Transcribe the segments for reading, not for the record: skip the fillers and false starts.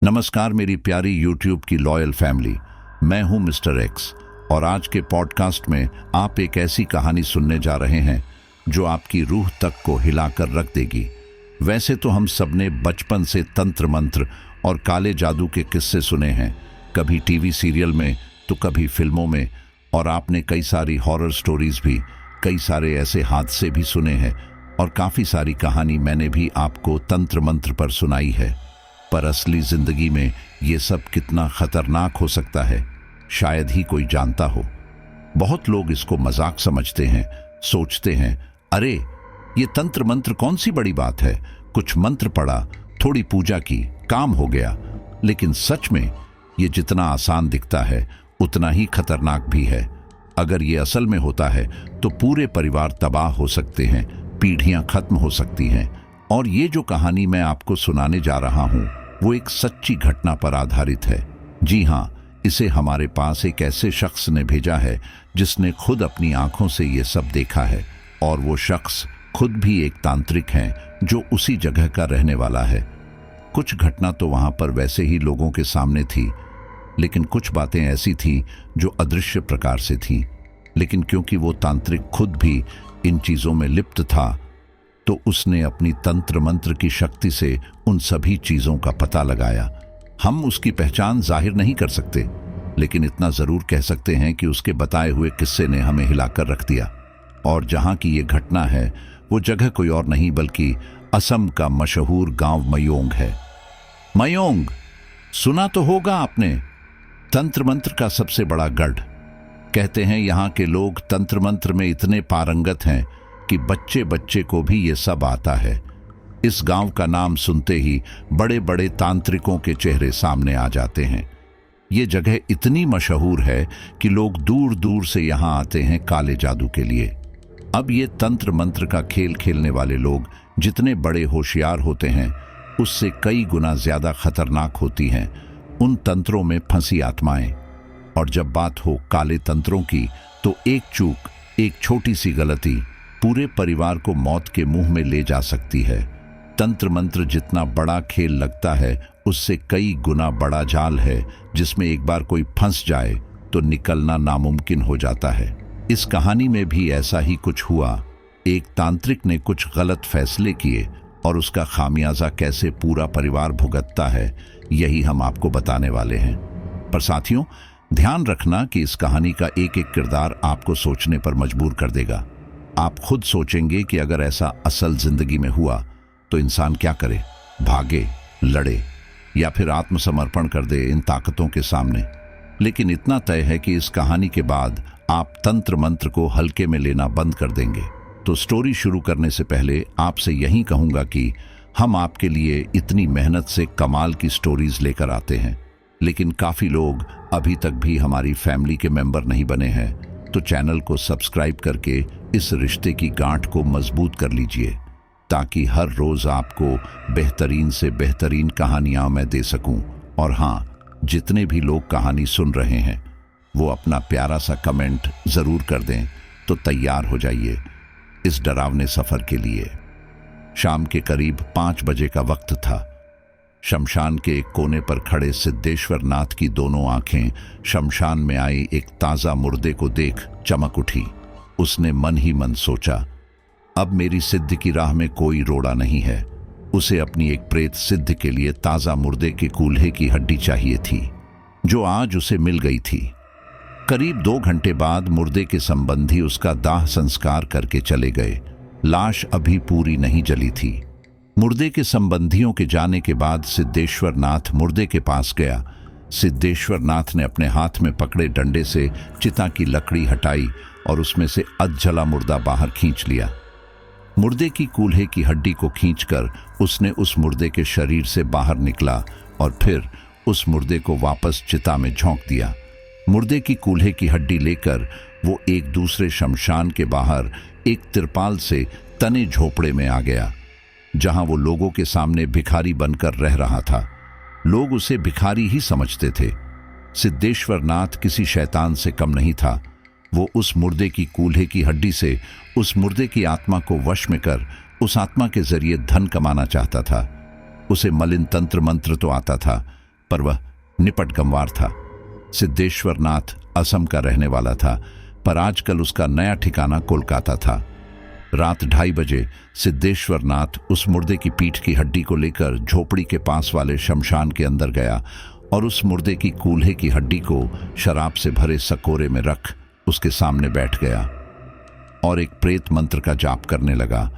नमस्कार मेरी प्यारी यूट्यूब की लॉयल फैमिली। मैं हूं मिस्टर एक्स और आज के पॉडकास्ट में आप एक ऐसी कहानी सुनने जा रहे हैं जो आपकी रूह तक को हिलाकर रख देगी। वैसे तो हम सबने बचपन से तंत्र मंत्र और काले जादू के किस्से सुने हैं, कभी टीवी सीरियल में तो कभी फिल्मों में, और आपने कई सारी हॉरर स्टोरीज भी, कई सारे ऐसे हादसे भी सुने हैं और काफ़ी सारी कहानी मैंने भी आपको तंत्र मंत्र पर सुनाई है। पर असली जिंदगी में ये सब कितना खतरनाक हो सकता है शायद ही कोई जानता हो। बहुत लोग इसको मजाक समझते हैं, सोचते हैं अरे ये तंत्र मंत्र कौन सी बड़ी बात है, कुछ मंत्र पढ़ा, थोड़ी पूजा की, काम हो गया। लेकिन सच में ये जितना आसान दिखता है उतना ही खतरनाक भी है। अगर ये असल में होता है तो पूरे परिवार तबाह हो सकते हैं, पीढ़ियां खत्म हो सकती हैं। और ये जो कहानी मैं आपको सुनाने जा रहा हूं वो एक सच्ची घटना पर आधारित है। जी हाँ, इसे हमारे पास एक ऐसे शख्स ने भेजा है जिसने खुद अपनी आंखों से ये सब देखा है, और वो शख्स खुद भी एक तांत्रिक हैं जो उसी जगह का रहने वाला है। कुछ घटना तो वहां पर वैसे ही लोगों के सामने थी, लेकिन कुछ बातें ऐसी थी जो अदृश्य प्रकार से थी। लेकिन क्योंकि वो तांत्रिक खुद भी इन चीजों में लिप्त था तो उसने अपनी तंत्र मंत्र की शक्ति से उन सभी चीजों का पता लगाया। हम उसकी पहचान जाहिर नहीं कर सकते, लेकिन इतना जरूर कह सकते हैं कि उसके बताए हुए किस्से ने हमें हिलाकर रख दिया। और जहां की ये घटना है वो जगह कोई और नहीं बल्कि असम का मशहूर गांव मयोंग है। मयोंग सुना तो होगा आपने, तंत्र मंत्र का सबसे बड़ा गढ़। कहते हैं यहाँ के लोग तंत्र मंत्र में इतने पारंगत हैं कि बच्चे बच्चे को भी ये सब आता है। इस गांव का नाम सुनते ही बड़े बड़े तांत्रिकों के चेहरे सामने आ जाते हैं। ये जगह इतनी मशहूर है कि लोग दूर दूर से यहाँ आते हैं काले जादू के लिए। अब ये तंत्र मंत्र का खेल खेलने वाले लोग जितने बड़े होशियार होते हैं उससे कई गुना ज्यादा खतरनाक होती हैं उन तंत्रों में फंसी आत्माएं। और जब बात हो काले तंत्रों की तो एक चूक, एक छोटी सी गलती पूरे परिवार को मौत के मुंह में ले जा सकती है। तंत्र मंत्र जितना बड़ा खेल लगता है उससे कई गुना बड़ा जाल है जिसमें एक बार कोई फंस जाए तो निकलना नामुमकिन हो जाता है। इस कहानी में भी ऐसा ही कुछ हुआ। एक तांत्रिक ने कुछ गलत फैसले किए और उसका खामियाजा कैसे पूरा परिवार भुगतता है यही हम आपको बताने वाले हैं। पर साथियों, ध्यान रखना कि इस कहानी का एक एक किरदार आपको सोचने पर मजबूर कर देगा। आप खुद सोचेंगे कि अगर ऐसा असल जिंदगी में हुआ तो इंसान क्या करे, भागे, लड़े या फिर आत्मसमर्पण कर दे इन ताकतों के सामने। लेकिन इतना तय है कि इस कहानी के बाद आप तंत्र मंत्र को हल्के में लेना बंद कर देंगे। तो स्टोरी शुरू करने से पहले आपसे यही कहूंगा कि हम आपके लिए इतनी मेहनत से कमाल की स्टोरीज लेकर आते हैं, लेकिन काफी लोग अभी तक भी हमारी फैमिली के मेंबर नहीं बने हैं। तो चैनल को सब्सक्राइब करके इस रिश्ते की गांठ को मजबूत कर लीजिए ताकि हर रोज आपको बेहतरीन से बेहतरीन कहानियां मैं दे सकूं। और हाँ, जितने भी लोग कहानी सुन रहे हैं वो अपना प्यारा सा कमेंट जरूर कर दें, तो तैयार हो जाइए इस डरावने सफर के लिए। शाम के करीब 5 बजे का वक्त था। शमशान के एक कोने पर खड़े सिद्धेश्वर नाथ की दोनों आंखें शमशान में आई एक ताजा मुर्दे को देख चमक उठी। उसने मन ही मन सोचा, अब मेरी सिद्ध की राह में कोई रोड़ा नहीं है। उसे अपनी एक प्रेत सिद्ध के लिए ताजा मुर्दे के कूल्हे की हड्डी चाहिए थी, जो आज उसे मिल गई थी। करीब 2 घंटे बाद मुर्दे के संबंधी उसका दाह संस्कार करके चले गए। लाश अभी पूरी नहीं जली थी। मुर्दे के संबंधियों के जाने के बाद सिद्धेश्वर नाथ मुर्दे के पास गया। सिद्धेश्वर नाथ ने अपने हाथ में पकड़े डंडे से चिता की लकड़ी हटाई और उसमें से अधजला मुर्दा बाहर खींच लिया। मुर्दे की कूल्हे की हड्डी को खींचकर उसने उस मुर्दे के शरीर से बाहर निकला और फिर उस मुर्दे को वापस चिता में झोंक दिया। मुर्दे की कूल्हे की हड्डी लेकर वो एक दूसरे शमशान के बाहर एक तिरपाल से तने झोपड़े में आ गया, जहां वो लोगों के सामने भिखारी बनकर रह रहा था। लोग उसे भिखारी ही समझते थे। सिद्धेश्वर नाथ किसी शैतान से कम नहीं था। वो उस मुर्दे की कूल्हे की हड्डी से उस मुर्दे की आत्मा को वश में कर उस आत्मा के जरिए धन कमाना चाहता था। उसे मलिन तंत्र मंत्र तो आता था, पर वह निपट गंवार था। सिद्धेश्वर नाथ असम का रहने वाला था, पर आजकल उसका नया ठिकाना कोलकाता था। रात 2:30 बजे सिद्धेश्वर नाथ उस मुर्दे की पीठ की हड्डी को लेकर झोपड़ी के पास वाले शमशान के अंदर गया और उस मुर्दे की कूल्हे की हड्डी को शराब से भरे सकोरे में रख उसके सामने बैठ गया और एक प्रेत मंत्र का जाप करने लगा।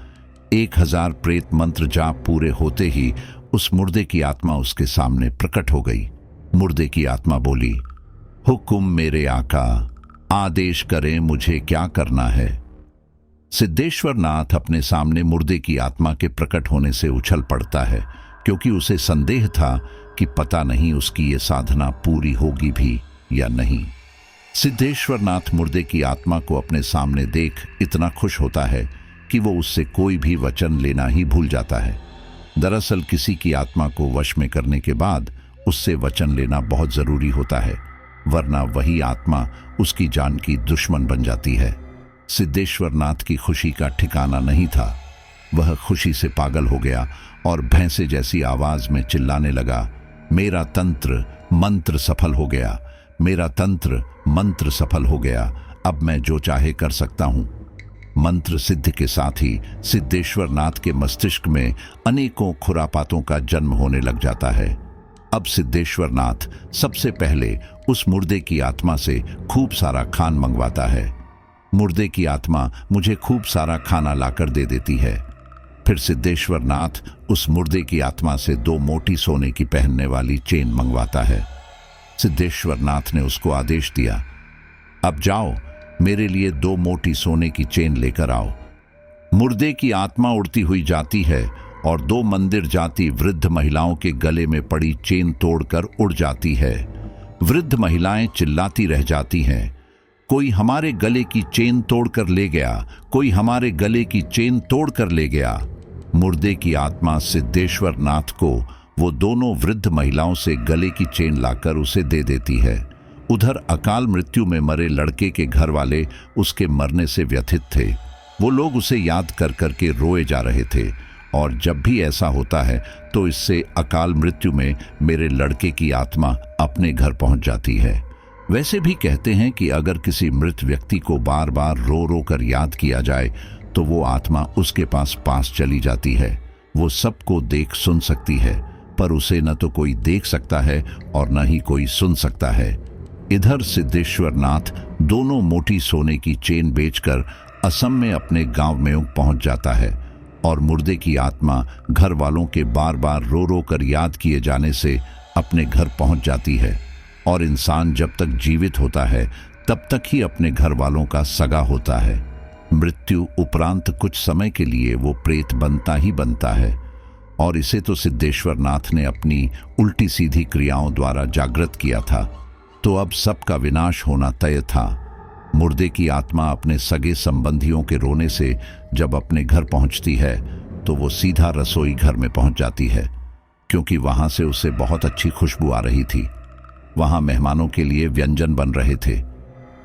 1000 प्रेत मंत्र जाप पूरे होते ही उस मुर्दे की आत्मा उसके सामने प्रकट हो गई। मुर्दे की आत्मा बोली, हुक्म मेरे आका, आदेश करें मुझे क्या करना है। सिद्धेश्वर नाथ अपने सामने मुर्दे की आत्मा के प्रकट होने से उछल पड़ता है, क्योंकि उसे संदेह था कि पता नहीं उसकी ये साधना पूरी होगी भी या नहीं। सिद्धेश्वर नाथ मुर्दे की आत्मा को अपने सामने देख इतना खुश होता है कि वो उससे कोई भी वचन लेना ही भूल जाता है। दरअसल किसी की आत्मा को वश में करने के बाद उससे वचन लेना बहुत जरूरी होता है, वरना वही आत्मा उसकी जान की दुश्मन बन जाती है। सिद्धेश्वर नाथ की खुशी का ठिकाना नहीं था। वह खुशी से पागल हो गया और भैंसे जैसी आवाज में चिल्लाने लगा, मेरा तंत्र मंत्र सफल हो गया, मेरा तंत्र मंत्र सफल हो गया, अब मैं जो चाहे कर सकता हूं। मंत्र सिद्ध के साथ ही सिद्धेश्वर नाथ के मस्तिष्क में अनेकों खुरापातों का जन्म होने लग जाता है। अब सिद्धेश्वर नाथ सबसे पहले उस मुर्दे की आत्मा से खूब सारा खान मंगवाता है। मुर्दे की आत्मा मुझे खूब सारा खाना लाकर दे देती है। फिर सिद्धेश्वर नाथ उस मुर्दे की आत्मा से 2 मोटी सोने की पहनने वाली चेन मंगवाता है। सिद्धेश्वर नाथ ने उसको आदेश दिया, अब जाओ मेरे लिए 2 मोटी सोने की चेन लेकर आओ। मुर्दे की आत्मा उड़ती हुई जाती है और 2 मंदिर जाती वृद्ध महिलाओं के गले में पड़ी चेन तोड़कर उड़ जाती है। वृद्ध महिलाएं चिल्लाती रह जाती हैं, कोई हमारे गले की चेन तोड़कर ले गया, कोई हमारे गले की चेन तोड़कर ले गया। मुर्दे की आत्मा सिद्धेश्वर नाथ को वो दोनों वृद्ध महिलाओं से गले की चेन लाकर उसे दे देती है। उधर अकाल मृत्यु में मरे लड़के के घर वाले उसके मरने से व्यथित थे। वो लोग उसे याद कर करके रोए जा रहे थे, और जब भी ऐसा होता है तो इससे अकाल मृत्यु में मेरे लड़के की आत्मा अपने घर पहुंच जाती है। वैसे भी कहते हैं कि अगर किसी मृत व्यक्ति को बार बार रो रो कर याद किया जाए तो वो आत्मा उसके पास चली जाती है। वो सबको देख सुन सकती है, पर उसे न तो कोई देख सकता है और न ही कोई सुन सकता है। इधर सिद्धेश्वर नाथ दोनों मोटी सोने की चेन बेचकर असम में अपने गांव में पहुंच जाता है, और मुर्दे की आत्मा घर वालों के बार बार रो रो कर याद किए जाने से अपने घर पहुंच जाती है। और इंसान जब तक जीवित होता है तब तक ही अपने घर वालों का सगा होता है। मृत्यु उपरांत कुछ समय के लिए वो प्रेत बनता ही बनता है, और इसे तो सिद्धेश्वर नाथ ने अपनी उल्टी सीधी क्रियाओं द्वारा जागृत किया था। तो अब सबका विनाश होना तय था। मुर्दे की आत्मा अपने सगे संबंधियों के रोने से जब अपने घर पहुंचती है तो वो सीधा रसोई घर में पहुंच जाती है, क्योंकि वहां से उसे बहुत अच्छी खुशबू आ रही थी। वहां मेहमानों के लिए व्यंजन बन रहे थे।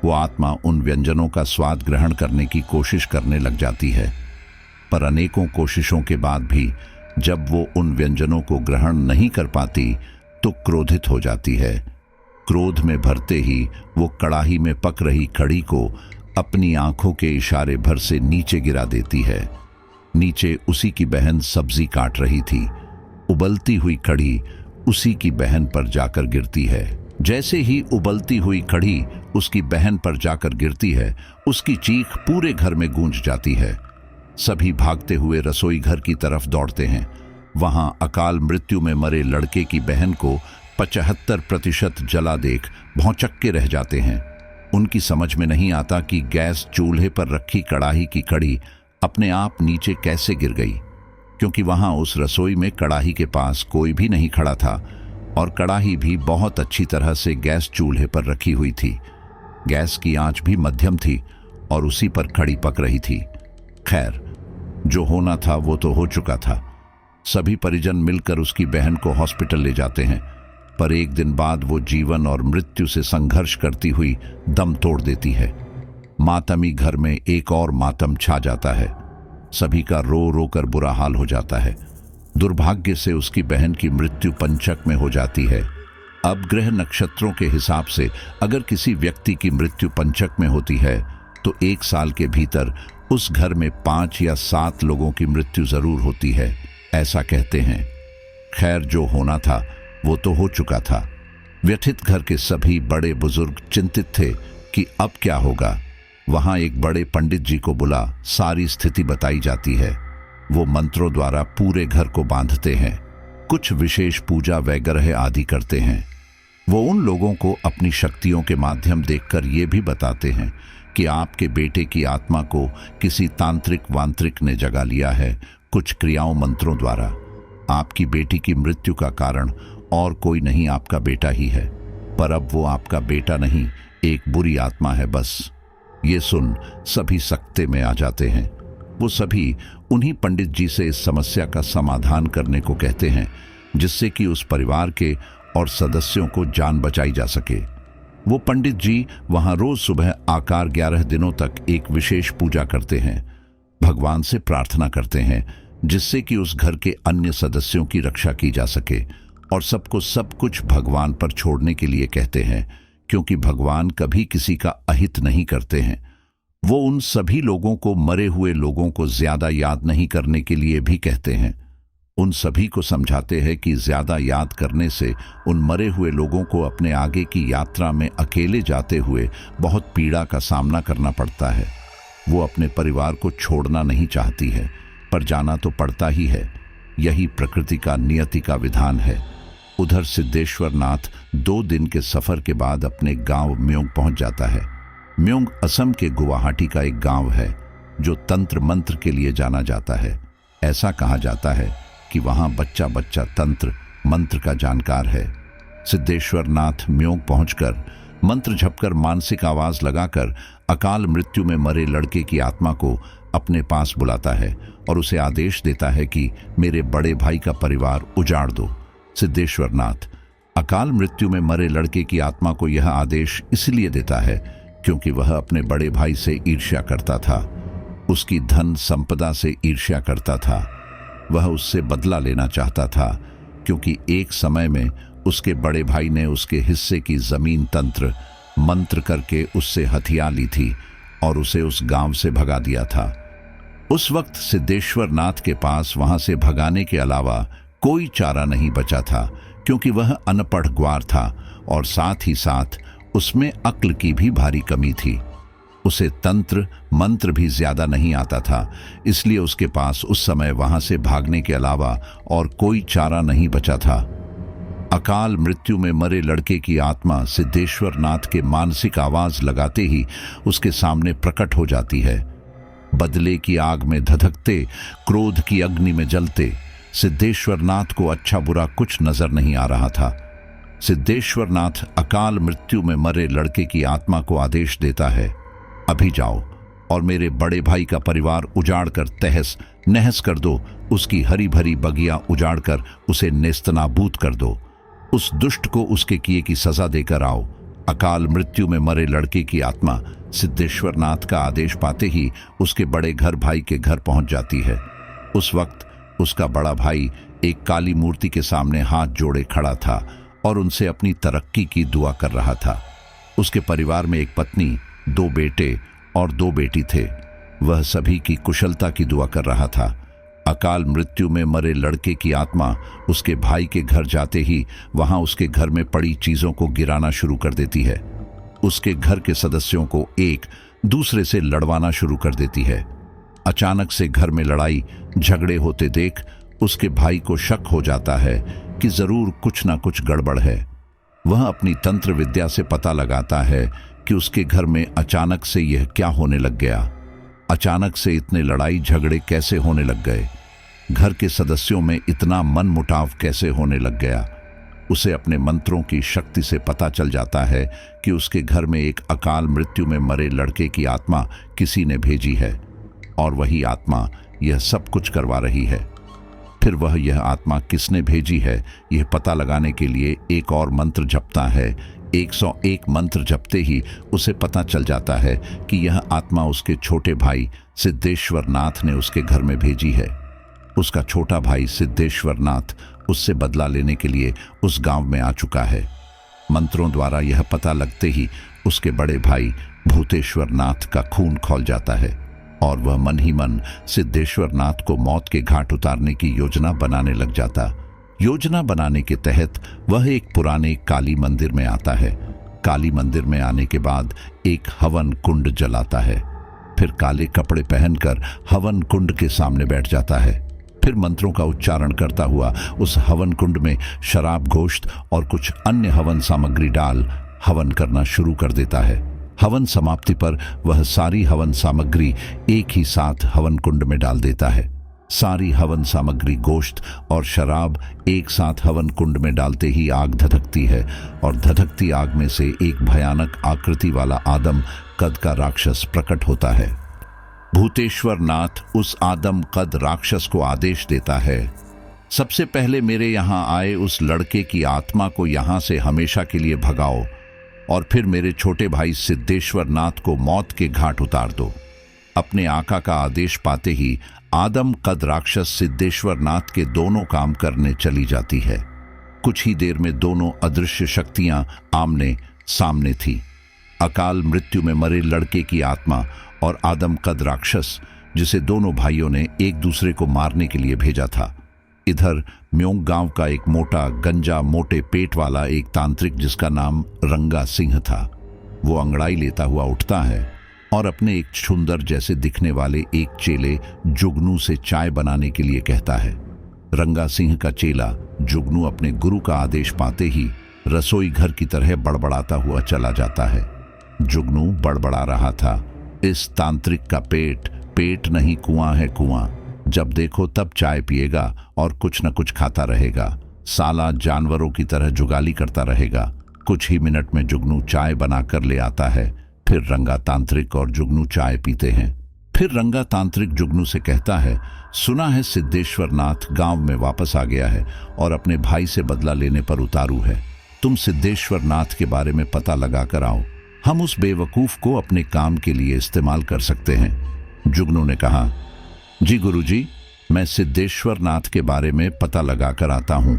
वो आत्मा उन व्यंजनों का स्वाद ग्रहण करने की कोशिश करने लग जाती है, पर अनेकों कोशिशों के बाद भी जब वो उन व्यंजनों को ग्रहण नहीं कर पाती तो क्रोधित हो जाती है। क्रोध में भरते ही वो कड़ाही में पक रही कढ़ी को अपनी आंखों के इशारे भर से नीचे गिरा देती है। नीचे उसी की बहन सब्जी काट रही थी। उबलती हुई कढ़ी उसी की बहन पर जाकर गिरती है। जैसे ही उबलती हुई कढ़ी उसकी बहन पर जाकर गिरती है, उसकी चीख पूरे घर में गूंज जाती है। सभी भागते हुए रसोई घर की तरफ दौड़ते हैं। वहां अकाल मृत्यु में मरे लड़के की बहन को 75% जला देख भौंचक्के रह जाते हैं। उनकी समझ में नहीं आता कि गैस चूल्हे पर रखी कड़ाही की कढ़ी अपने आप नीचे कैसे गिर गई, क्योंकि वहां उस रसोई में कड़ाही के पास कोई भी नहीं खड़ा था, और कड़ाही भी बहुत अच्छी तरह से गैस चूल्हे पर रखी हुई थी। गैस की आंच भी मध्यम थी और उसी पर कढ़ी पक रही थी। खैर, जो होना था वो तो हो चुका था। सभी परिजन मिलकर उसकी बहन को हॉस्पिटल ले जाते हैं, पर एक दिन बाद वो जीवन और मृत्यु से संघर्ष करती हुई दम तोड़ देती है। मातमी घर में एक और मातम छा जाता है। सभी का रो रो कर बुरा हाल हो जाता है। दुर्भाग्य से उसकी बहन की मृत्यु पंचक में हो जाती है। अब ग्रह नक्षत्रों के हिसाब से अगर किसी व्यक्ति की मृत्यु पंचक में होती है तो 1 साल के भीतर उस घर में 5 या 7 लोगों की मृत्यु जरूर होती है, ऐसा कहते हैं। खैर, जो होना था वो तो हो चुका था। व्यथित घर के सभी बड़े बुजुर्ग चिंतित थे कि अब क्या होगा। वहां एक बड़े पंडित जी को बुला सारी स्थिति बताई जाती है। वो मंत्रों द्वारा पूरे घर को बांधते हैं, कुछ विशेष पूजा वगैरह आदि करते हैं। वो उन लोगों को अपनी शक्तियों के माध्यम देखकर ये भी बताते हैं कि आपके बेटे की आत्मा को किसी तांत्रिक वांत्रिक ने जगा लिया है, कुछ क्रियाओं मंत्रों द्वारा। आपकी बेटी की मृत्यु का कारण और कोई नहीं, आपका बेटा ही है। पर अब वो आपका बेटा नहीं, एक बुरी आत्मा है बस। ये सुन सभी सकते में आ जाते हैं। वो सभी उन्हीं पंडित जी से इस समस्या का समाधान करने को कहते हैं, जिससे कि उस परिवार के और सदस्यों को जान बचाई जा सके। वो पंडित जी वहां रोज सुबह आकार 11 दिनों तक एक विशेष पूजा करते हैं, भगवान से प्रार्थना करते हैं, जिससे कि उस घर के अन्य सदस्यों की रक्षा की जा सके, और सबको सब कुछ भगवान पर छोड़ने के लिए कहते हैं, क्योंकि भगवान कभी किसी का अहित नहीं करते हैं। वो उन सभी लोगों को, मरे हुए लोगों को ज्यादा याद नहीं करने के लिए भी कहते हैं। उन सभी को समझाते हैं कि ज्यादा याद करने से उन मरे हुए लोगों को अपने आगे की यात्रा में अकेले जाते हुए बहुत पीड़ा का सामना करना पड़ता है। वो अपने परिवार को छोड़ना नहीं चाहती है, पर जाना तो पड़ता ही है। यही प्रकृति का, नियति का विधान है। उधर सिद्धेश्वर नाथ 2 दिन के सफर के बाद अपने गांव म्योंग पहुंच जाता है। म्योंग असम के गुवाहाटी का एक गांव है जो तंत्र मंत्र के लिए जाना जाता है। ऐसा कहा जाता है कि वहां बच्चा बच्चा तंत्र मंत्र का जानकार है। सिद्धेश्वर नाथ म्योंग पहुंचकर मंत्र झपकर मानसिक आवाज लगाकर अकाल मृत्यु में मरे लड़के की आत्मा को अपने पास बुलाता है और उसे आदेश देता है कि मेरे बड़े भाई का परिवार उजाड़ दो। सिद्धेश्वर नाथ अकाल मृत्यु में मरे लड़के की आत्मा को यह आदेश इसलिए देता है क्योंकि वह अपने बड़े भाई से ईर्ष्या करता था, उसकी धन संपदा से ईर्ष्या करता था। वह उससे बदला लेना चाहता था, क्योंकि एक समय में उसके बड़े भाई ने उसके हिस्से की जमीन तंत्र मंत्र करके उससे हथिया ली थी और उसे उस गांव से भगा दिया था। उस वक्त सिद्धेश्वर नाथ के पास वहां से भगाने के अलावा कोई चारा नहीं बचा था, क्योंकि वह अनपढ़ ग्वार था और साथ ही साथ उसमें अक्ल की भी भारी कमी थी। उसे तंत्र मंत्र भी ज्यादा नहीं आता था, इसलिए उसके पास उस समय वहां से भागने के अलावा और कोई चारा नहीं बचा था। अकाल मृत्यु में मरे लड़के की आत्मा सिद्धेश्वर नाथ के मानसिक आवाज लगाते ही उसके सामने प्रकट हो जाती है। बदले की आग में धधकते, क्रोध की अग्नि में जलते सिद्धेश्वर नाथ को अच्छा बुरा कुछ नजर नहीं आ रहा था। सिद्धेश्वर नाथ अकाल मृत्यु में मरे लड़के की आत्मा को आदेश देता है, अभी जाओ और मेरे बड़े भाई का परिवार उजाड़ कर तहस नहस कर दो, उसकी हरी भरी बगिया उजाड़ कर उसे नेस्तनाबूद कर दो, उस दुष्ट को उसके किए की सजा देकर आओ। अकाल मृत्यु में मरे लड़के की आत्मा सिद्धेश्वर नाथ का आदेश पाते ही उसके बड़े घर भाई के घर पहुंच जाती है। उस वक्त उसका बड़ा भाई एक काली मूर्ति के सामने हाथ जोड़े खड़ा था और उनसे अपनी तरक्की की दुआ कर रहा था। उसके परिवार में एक पत्नी, 2 बेटे और 2 बेटी थे। वह सभी की कुशलता की दुआ कर रहा था। अकाल मृत्यु में मरे लड़के की आत्मा उसके भाई के घर जाते ही वहां उसके घर में पड़ी चीजों को गिराना शुरू कर देती है। उसके घर के सदस्यों को एक दूसरे से लड़वाना शुरू कर देती है। अचानक से घर में लड़ाई झगड़े होते देख उसके भाई को शक हो जाता है कि जरूर कुछ ना कुछ गड़बड़ है। वह अपनी तंत्र विद्या से पता लगाता है कि उसके घर में अचानक से यह क्या होने लग गया। अचानक से इतने लड़ाई झगड़े कैसे होने लग गए, घर के सदस्यों में इतना मनमुटाव कैसे होने लग गया। उसे अपने मंत्रों की शक्ति से पता चल जाता है कि उसके घर में एक अकाल मृत्यु में मरे लड़के की आत्मा किसी ने भेजी है और वही आत्मा यह सब कुछ करवा रही है। फिर वह यह आत्मा किसने भेजी है यह पता लगाने के लिए एक और मंत्र जपता है। 101 मंत्र जपते ही उसे पता चल जाता है कि यह आत्मा उसके छोटे भाई सिद्धेश्वर नाथ ने उसके घर में भेजी है। उसका छोटा भाई सिद्धेश्वर नाथ उससे बदला लेने के लिए उस गांव में आ चुका है। मंत्रों द्वारा यह पता लगते ही उसके बड़े भाई भूतेश्वर नाथ का खून खौल जाता है और वह मन ही मन सिद्धेश्वर नाथ को मौत के घाट उतारने की योजना बनाने लग जाता। योजना बनाने के तहत वह एक पुराने काली मंदिर में आता है। काली मंदिर में आने के बाद एक हवन कुंड जलाता है, फिर काले कपड़े पहनकर हवन कुंड के सामने बैठ जाता है। फिर मंत्रों का उच्चारण करता हुआ उस हवन कुंड में शराब, गोश्त और कुछ अन्य हवन सामग्री डाल हवन करना शुरू कर देता है। हवन समाप्ति पर वह सारी हवन सामग्री एक ही साथ हवन कुंड में डाल देता है। सारी हवन सामग्री, गोश्त और शराब एक साथ हवन कुंड में डालते ही आग धधकती है और धधकती आग में से एक भयानक आकृति वाला आदम कद का राक्षस प्रकट होता है। भूतेश्वर नाथ उस आदम कद राक्षस को आदेश देता है, सबसे पहले मेरे यहाँ आए उस लड़के की आत्मा को यहाँ से हमेशा के लिए भगाओ और फिर मेरे छोटे भाई सिद्धेश्वर नाथ को मौत के घाट उतार दो। अपने आका का आदेश पाते ही आदम कद राक्षस सिद्धेश्वर नाथ के दोनों काम करने चली जाती है। कुछ ही देर में दोनों अदृश्य शक्तियां आमने सामने थी। अकाल मृत्यु में मरे लड़के की आत्मा और आदम कद राक्षस, जिसे दोनों भाइयों ने एक दूसरे को मारने के लिए भेजा था। इधर म्योंग गांव का एक मोटा, गंजा, मोटे पेट वाला एक तांत्रिक जिसका नाम रंगा सिंह था, वो अंगड़ाई लेता हुआ उठता है और अपने एक छुंदर जैसे दिखने वाले एक चेले जुगनू से चाय बनाने के लिए कहता है। रंगा सिंह का चेला जुगनू अपने गुरु का आदेश पाते ही रसोई घर की तरह बड़बड़ाता हुआ चला जाता है। जुगनू बड़बड़ा रहा था, इस तांत्रिक का पेट नहीं, कुआं है कुआं। जब देखो तब चाय पिएगा और कुछ न कुछ खाता रहेगा। साला जानवरों की तरह जुगाली करता रहेगा। कुछ ही मिनट में जुगनू चाय बनाकर ले आता है। फिर रंगा तांत्रिक और जुगनू चाय पीते हैं। फिर रंगा तांत्रिक जुगनू से कहता है, सुना है सिद्धेश्वर नाथ गांव में वापस आ गया है और अपने भाई से बदला लेने पर उतारू है। तुम सिद्धेश्वर नाथ के बारे में पता लगा कर आओ, हम उस बेवकूफ को अपने काम के लिए इस्तेमाल कर सकते हैं। जुगनू ने कहा, जी गुरुजी, मैं सिद्धेश्वर नाथ के बारे में पता लगा कर आता हूं।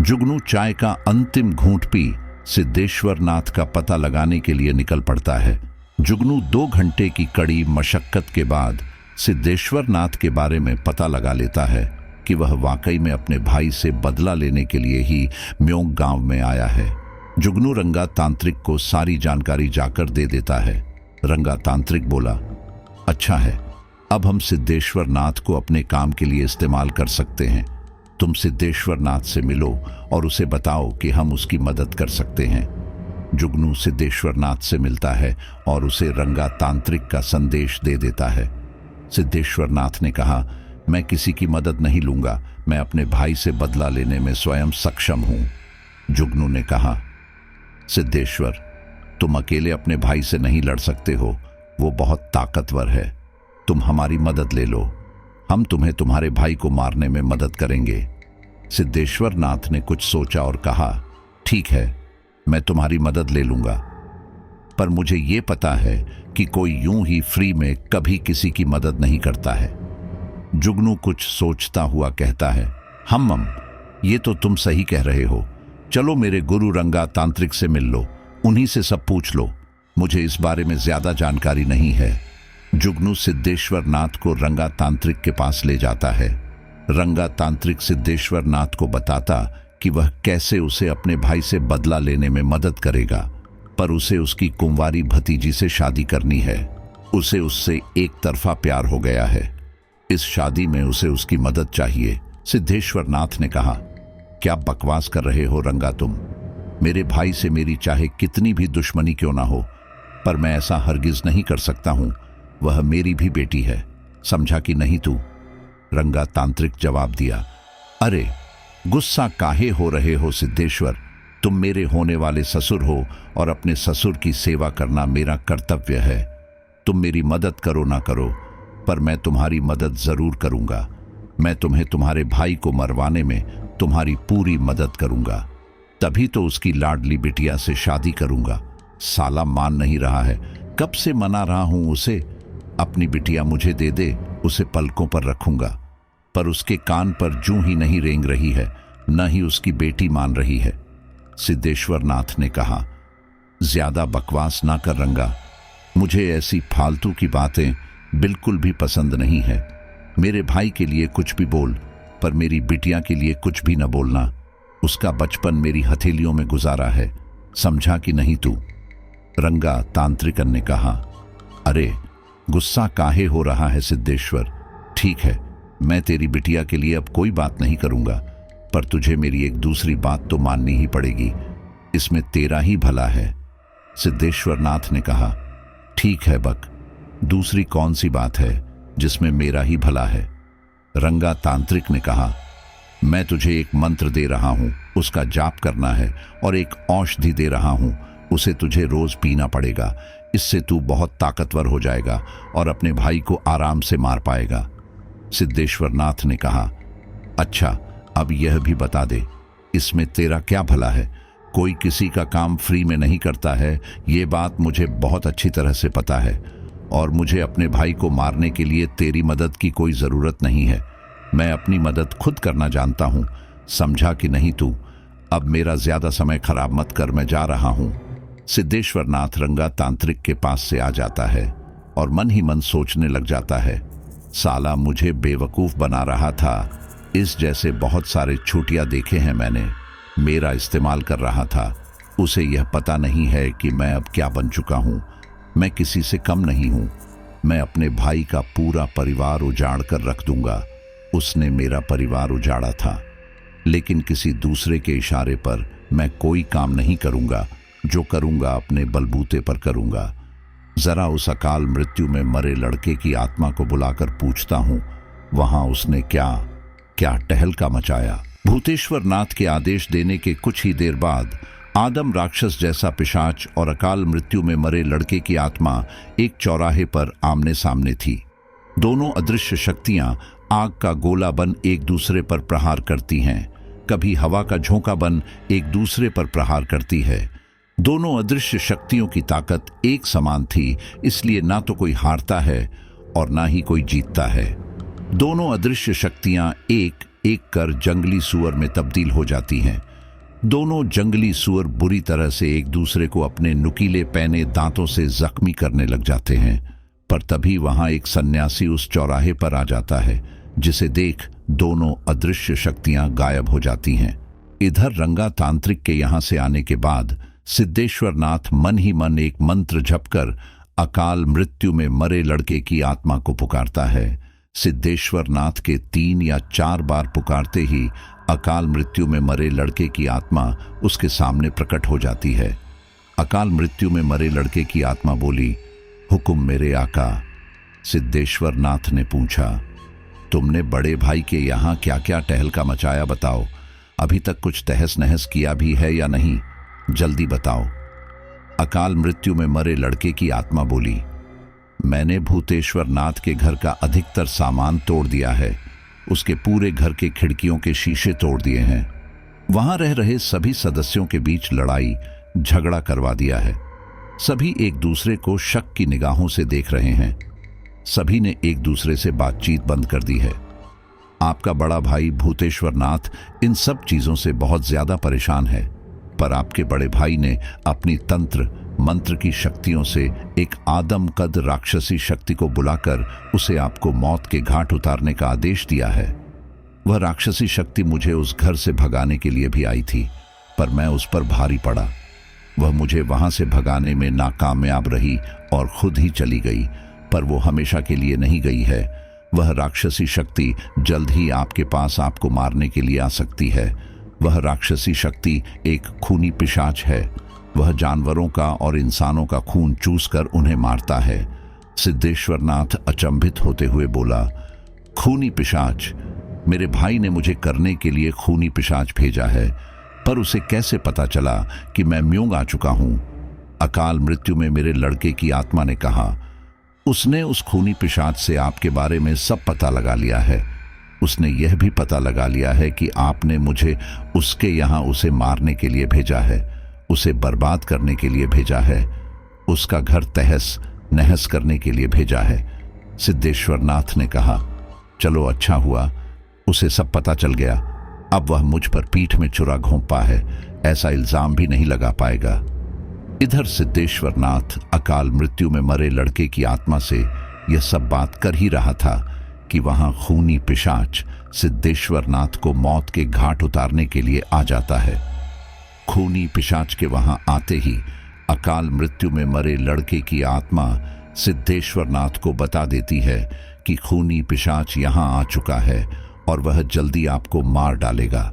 जुगनू चाय का अंतिम घूंट पी सिद्धेश्वर नाथ का पता लगाने के लिए निकल पड़ता है। जुगनू 2 घंटे की कड़ी मशक्कत के बाद सिद्धेश्वर नाथ के बारे में पता लगा लेता है कि वह वाकई में अपने भाई से बदला लेने के लिए ही म्योंग गांव में आया है। जुगनू रंगा तांत्रिक को सारी जानकारी जाकर दे देता है। रंगा तांत्रिक बोला, अच्छा है, अब हम सिद्धेश्वर नाथ को अपने काम के लिए इस्तेमाल कर सकते हैं। तुम सिद्धेश्वर नाथ से मिलो और उसे बताओ कि हम उसकी मदद कर सकते हैं। जुगनू सिद्धेश्वर नाथ से मिलता है और उसे रंगा तांत्रिक का संदेश दे देता है। सिद्धेश्वर नाथ ने कहा, मैं किसी की मदद नहीं लूंगा, मैं अपने भाई से बदला लेने में स्वयं सक्षम हूं। जुगनू ने कहा, सिद्धेश्वर, तुम अकेले अपने भाई से नहीं लड़ सकते हो, वो बहुत ताकतवर है। तुम हमारी मदद ले लो, हम तुम्हें तुम्हारे भाई को मारने में मदद करेंगे। सिद्धेश्वर नाथ ने कुछ सोचा और कहा, ठीक है, मैं तुम्हारी मदद ले लूंगा, पर मुझे ये पता है कि कोई यूं ही फ्री में कभी किसी की मदद नहीं करता है। जुगनू कुछ सोचता हुआ कहता है, हम ये तो तुम सही कह रहे हो, चलो मेरे गुरु रंगा तांत्रिक से मिल लो, उन्हीं से सब पूछ लो, मुझे इस बारे में ज्यादा जानकारी नहीं है। जुगनू सिद्धेश्वर नाथ को रंगा तांत्रिक के पास ले जाता है। रंगा तांत्रिक सिद्धेश्वर नाथ को बताता कि वह कैसे उसे अपने भाई से बदला लेने में मदद करेगा, पर उसे उसकी कुंवारी भतीजी से शादी करनी है। उसे उससे एक तरफा प्यार हो गया है, इस शादी में उसे उसकी मदद चाहिए। सिद्धेश्वर नाथ ने कहा, क्या बकवास कर रहे हो रंगा तुम? मेरे भाई से मेरी चाहे कितनी भी दुश्मनी क्यों ना हो, पर मैं ऐसा हरगिज नहीं कर सकता हूं, वह मेरी भी बेटी है, समझा कि नहीं तू? रंगा तांत्रिक जवाब दिया, अरे गुस्सा काहे हो रहे हो सिद्धेश्वर, तुम मेरे होने वाले ससुर हो और अपने ससुर की सेवा करना मेरा कर्तव्य है। तुम मेरी मदद करो ना करो, पर मैं तुम्हारी मदद जरूर करूंगा। मैं तुम्हें तुम्हारे भाई को मरवाने में तुम्हारी पूरी मदद करूंगा, तभी तो उसकी लाडली बिटिया से शादी करूंगा। साला मान नहीं रहा है, कब से मना रहा हूं उसे, अपनी बिटिया मुझे दे दे, उसे पलकों पर रखूंगा, पर उसके कान पर जूं ही नहीं रेंग रही है, न ही उसकी बेटी मान रही है। सिद्धेश्वर नाथ ने कहा। ज्यादा बकवास ना कर रंगा, मुझे ऐसी फालतू की बातें बिल्कुल भी पसंद नहीं है। मेरे भाई के लिए कुछ भी बोल, पर मेरी बिटिया के लिए कुछ भी न बोलना। उसका बचपन मेरी हथेलियों में गुजारा है, समझा कि नहीं तू? रंगा तांत्रिकन ने कहा। अरे गुस्सा काहे हो रहा है सिद्धेश्वर? ठीक है, मैं तेरी बिटिया के लिए अब कोई बात नहीं करूंगा, पर तुझे मेरी एक दूसरी बात तो माननी ही पड़ेगी। इसमें तेरा ही भला है। सिद्धेश्वर नाथ ने कहा। ठीक है बक, दूसरी कौन सी बात है जिसमें मेरा ही भला है? रंगा तांत्रिक ने कहा। मैं तुझे एक मंत्र दे रहा हूं, उसका जाप करना है, और एक औषधि दे रहा हूं, उसे तुझे रोज पीना पड़ेगा। इससे तू बहुत ताकतवर हो जाएगा और अपने भाई को आराम से मार पाएगा। सिद्धेश्वर नाथ ने कहा। अच्छा, अब यह भी बता दे, इसमें तेरा क्या भला है? कोई किसी का काम फ्री में नहीं करता है, ये बात मुझे बहुत अच्छी तरह से पता है, और मुझे अपने भाई को मारने के लिए तेरी मदद की कोई जरूरत नहीं है। मैं अपनी मदद खुद करना जानता हूं, समझा कि नहीं तू? अब मेरा ज्यादा समय खराब मत कर, मैं जा रहा हूं। सिद्धेश्वर नाथ रंगा तांत्रिक के पास से आ जाता है और मन ही मन सोचने लग जाता है, साला मुझे बेवकूफ बना रहा था। इस जैसे बहुत सारे छूटिया देखे हैं मैंने, मेरा इस्तेमाल कर रहा था। उसे यह पता नहीं है कि मैं अब क्या बन चुका हूं। मैं किसी से कम नहीं हूं। मैं अपने भाई का पूरा परिवार उजाड़ कर रख दूंगा। उसने मेरा परिवार उजाड़ा था, लेकिन किसी दूसरे के इशारे पर मैं कोई काम नहीं करूंगा। जो करूंगा अपने बलबूते पर करूंगा। जरा उस अकाल मृत्यु में मरे लड़के की आत्मा को बुलाकर पूछता हूं, वहां उसने क्या क्या टहलका मचाया। भूतेश्वर नाथ के आदेश देने के कुछ ही देर बाद आदम राक्षस जैसा पिशाच और अकाल मृत्यु में मरे लड़के की आत्मा एक चौराहे पर आमने सामने थी। दोनों अदृश्य शक्तियां आग का गोला बन एक दूसरे पर प्रहार करती हैं, कभी हवा का झोंका बन एक दूसरे पर प्रहार करती है। दोनों अदृश्य शक्तियों की ताकत एक समान थी, इसलिए ना तो कोई हारता है और ना ही कोई जीतता है। दोनों अदृश्य शक्तियां एक एक कर जंगली सुअर में तब्दील हो जाती हैं। दोनों जंगली सुअर बुरी तरह से एक दूसरे को अपने नुकीले पैने दांतों से जख्मी करने लग जाते हैं। पर तभी वहां एक सन्यासी उस चौराहे पर आ जाता है, जिसे देख दोनों अदृश्य शक्तियां गायब हो जाती हैं। इधर रंगा तांत्रिक के यहां से आने के बाद सिद्धेश्वर नाथ मन ही मन एक मंत्र जपकर अकाल मृत्यु में मरे लड़के की आत्मा को पुकारता है। सिद्धेश्वर नाथ के 3 या 4 बार पुकारते ही अकाल मृत्यु में मरे लड़के की आत्मा उसके सामने प्रकट हो जाती है। अकाल मृत्यु में मरे लड़के की आत्मा बोली, हुक्म मेरे आका। सिद्धेश्वर नाथ ने पूछा, तुमने बड़े भाई के यहाँ क्या क्या टहलका मचाया, बताओ। अभी तक कुछ तहस नहस किया भी है या नहीं? जल्दी बताओ। अकाल मृत्यु में मरे लड़के की आत्मा बोली, मैंने भूतेश्वर नाथ के घर का अधिकतर सामान तोड़ दिया है। उसके पूरे घर के खिड़कियों के शीशे तोड़ दिए हैं। वहां रह रहे सभी सदस्यों के बीच लड़ाई झगड़ा करवा दिया है। सभी एक दूसरे को शक की निगाहों से देख रहे हैं। सभी ने एक दूसरे से बातचीत बंद कर दी है। आपका बड़ा भाई भूतेश्वर नाथ इन सब चीजों से बहुत ज्यादा परेशान है, पर आपके बड़े भाई ने अपनी तंत्र मंत्र की शक्तियों से एक आदम कद राक्षसी शक्ति को बुलाकर उसे आपको मौत के घाट उतारने का आदेश दिया है। वह राक्षसी शक्ति मुझे उस घर से भगाने के लिए भी आई थी, पर मैं उस पर भारी पड़ा। वह मुझे वहां से भगाने में नाकामयाब रही और खुद ही चली गई, पर वो हमेशा के लिए नहीं गई है। वह राक्षसी शक्ति जल्द ही आपके पास आपको मारने के लिए आ सकती है। वह राक्षसी शक्ति एक खूनी पिशाच है। वह जानवरों का और इंसानों का खून चूसकर उन्हें मारता है। सिद्धेश्वर नाथ अचंभित होते हुए बोला, खूनी पिशाच? मेरे भाई ने मुझे करने के लिए खूनी पिशाच भेजा है, पर उसे कैसे पता चला कि मैं म्यूंग आ चुका हूं? अकाल मृत्यु में मेरे लड़के की आत्मा ने कहा, उसने उस खूनी पिशाच से आपके बारे में सब पता लगा लिया है। उसने यह भी पता लगा लिया है कि आपने मुझे उसके यहाँ उसे मारने के लिए भेजा है, उसे बर्बाद करने के लिए भेजा है, उसका घर तहस नहस करने के लिए भेजा है। सिद्धेश्वर नाथ ने कहा, चलो अच्छा हुआ, उसे सब पता चल गया। अब वह मुझ पर पीठ में छुरा घोंपा है ऐसा इल्जाम भी नहीं लगा पाएगा। इधर सिद्धेश्वर नाथ अकाल मृत्यु में मरे लड़के की आत्मा से यह सब बात कर ही रहा था कि वहां खूनी पिशाच सिद्धेश्वर नाथ को मौत के घाट उतारने के लिए आ जाता है। खूनी पिशाच के वहां आते ही अकाल मृत्यु में मरे लड़के की आत्मा सिद्धेश्वर नाथ को बता देती है कि खूनी पिशाच यहां आ चुका है और वह जल्दी आपको मार डालेगा।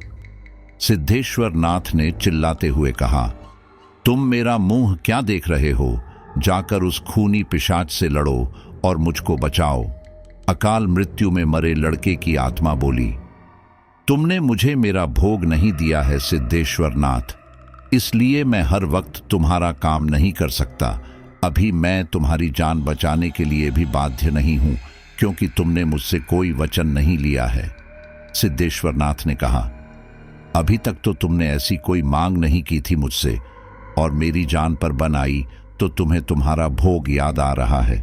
सिद्धेश्वर नाथ ने चिल्लाते हुए कहा, तुम मेरा मुंह क्या देख रहे हो? जाकर उस खूनी पिशाच से लड़ो और मुझको बचाओ। अकाल मृत्यु में मरे लड़के की आत्मा बोली, तुमने मुझे मेरा भोग नहीं दिया है सिद्धेश्वर नाथ, इसलिए मैं हर वक्त तुम्हारा काम नहीं कर सकता। अभी मैं तुम्हारी जान बचाने के लिए भी बाध्य नहीं हूं, क्योंकि तुमने मुझसे कोई वचन नहीं लिया है। सिद्धेश्वर नाथ ने कहा, अभी तक तो तुमने ऐसी कोई मांग नहीं की थी मुझसे, और मेरी जान पर बन आई तो तुम्हें तुम्हारा भोग याद आ रहा है,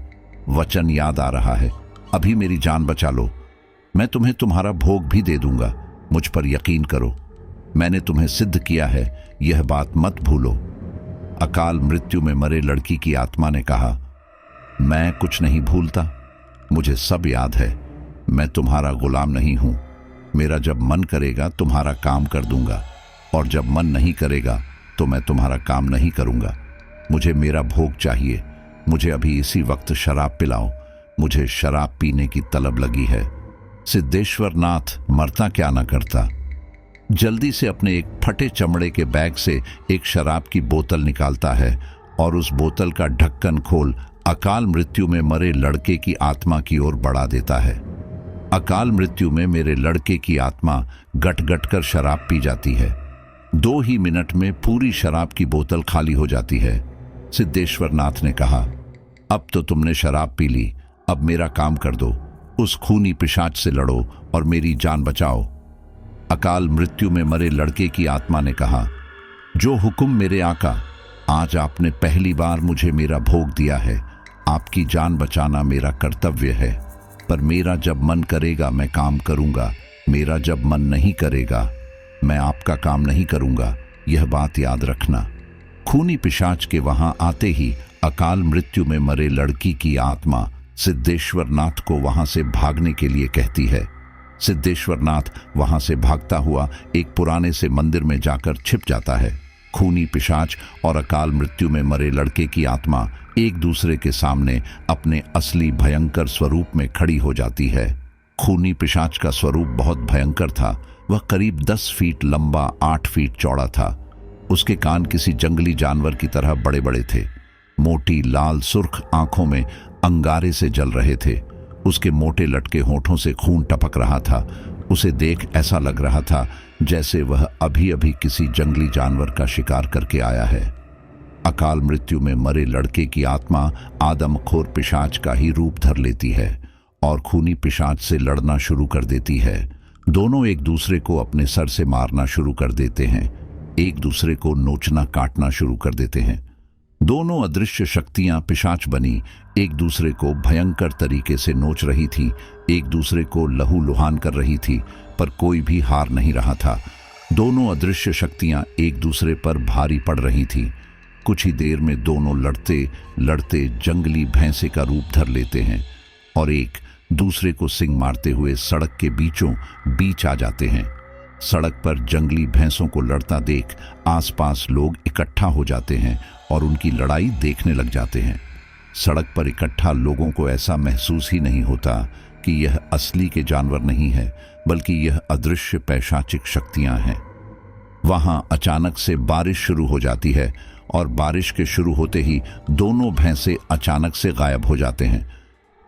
वचन याद आ रहा है। अभी मेरी जान बचा लो, मैं तुम्हें तुम्हारा भोग भी दे दूंगा। मुझ पर यकीन करो, मैंने तुम्हें सिद्ध किया है, यह बात मत भूलो। अकाल मृत्यु में मरे लड़की की आत्मा ने कहा, मैं कुछ नहीं भूलता, मुझे सब याद है। मैं तुम्हारा गुलाम नहीं हूं। मेरा जब मन करेगा तुम्हारा काम कर दूंगा, और जब मन नहीं करेगा तो मैं तुम्हारा काम नहीं करूंगा। मुझे मेरा भोग चाहिए। मुझे अभी इसी वक्त शराब पिलाओ, मुझे शराब पीने की तलब लगी है। सिद्धेश्वर नाथ मरता क्या ना करता, जल्दी से अपने एक फटे चमड़े के बैग से एक शराब की बोतल निकालता है और उस बोतल का ढक्कन खोल अकाल मृत्यु में मरे लड़के की आत्मा की ओर बढ़ा देता है। अकाल मृत्यु में मेरे लड़के की आत्मा गट गट कर शराब पी जाती है। 2 ही मिनट में पूरी शराब की बोतल खाली हो जाती है। सिद्धेश्वर नाथ ने कहा, अब तो तुमने शराब पी ली, अब मेरा काम कर दो। उस खूनी पिशाच से लड़ो और मेरी जान बचाओ। अकाल मृत्यु में मरे लड़के की आत्मा ने कहा, जो हुक्म मेरे आका, आज आपने पहली बार मुझे मेरा भोग दिया है। आपकी जान बचाना मेरा कर्तव्य है, पर मेरा जब मन करेगा मैं काम करूंगा, मेरा जब मन नहीं करेगा मैं आपका काम नहीं करूंगा, यह बात याद रखना। खूनी पिशाच के वहां आते ही अकाल मृत्यु में मरे लड़की की आत्मा सिद्धेश्वर नाथ को वहां से भागने के लिए कहती है। सिद्धेश्वर नाथ वहां से भागता हुआ एक पुराने से मंदिर में जाकर छिप जाता है। खूनी पिशाच और अकाल मृत्यु में मरे लड़के की आत्मा एक दूसरे के सामने अपने असली भयंकर स्वरूप में खड़ी हो जाती है। खूनी पिशाच का स्वरूप बहुत भयंकर था। वह करीब 10 फीट लंबा, 8 फीट चौड़ा था। उसके कान किसी जंगली जानवर की तरह बड़े बड़े थे। मोटी लाल सुर्ख आंखों में अंगारे से जल रहे थे। उसके मोटे लटके होठों से खून टपक रहा था। उसे देख ऐसा लग रहा था जैसे वह अभी अभी किसी जंगली जानवर का शिकार करके आया है। अकाल मृत्यु में मरे लड़के की आत्मा आदमखोर पिशाच का ही रूप धर लेती है और खूनी पिशाच से लड़ना शुरू कर देती है। दोनों एक दूसरे को अपने सर से मारना शुरू कर देते हैं, एक दूसरे को नोचना काटना शुरू कर देते हैं। दोनों अदृश्य शक्तियां पिशाच बनी एक दूसरे को भयंकर तरीके से नोच रही थी, एक दूसरे को लहूलुहान कर रही थी, पर कोई भी हार नहीं रहा था। दोनों अदृश्य शक्तियां एक दूसरे पर भारी पड़ रही थी। कुछ ही देर में दोनों लड़ते लड़ते जंगली भैंसे का रूप धर लेते हैं और एक दूसरे को सिंग मारते हुए सड़क के बीचों बीच आ जाते हैं। सड़क पर जंगली भैंसों को लड़ता देख आसपास लोग इकट्ठा हो जाते हैं और उनकी लड़ाई देखने लग जाते हैं। सड़क पर इकट्ठा लोगों को ऐसा महसूस ही नहीं होता कि यह असली के जानवर नहीं है, बल्कि यह अदृश्य पैशाचिक शक्तियां हैं। वहां अचानक से बारिश शुरू हो जाती है और बारिश के शुरू होते ही दोनों भैंसे अचानक से गायब हो जाते हैं।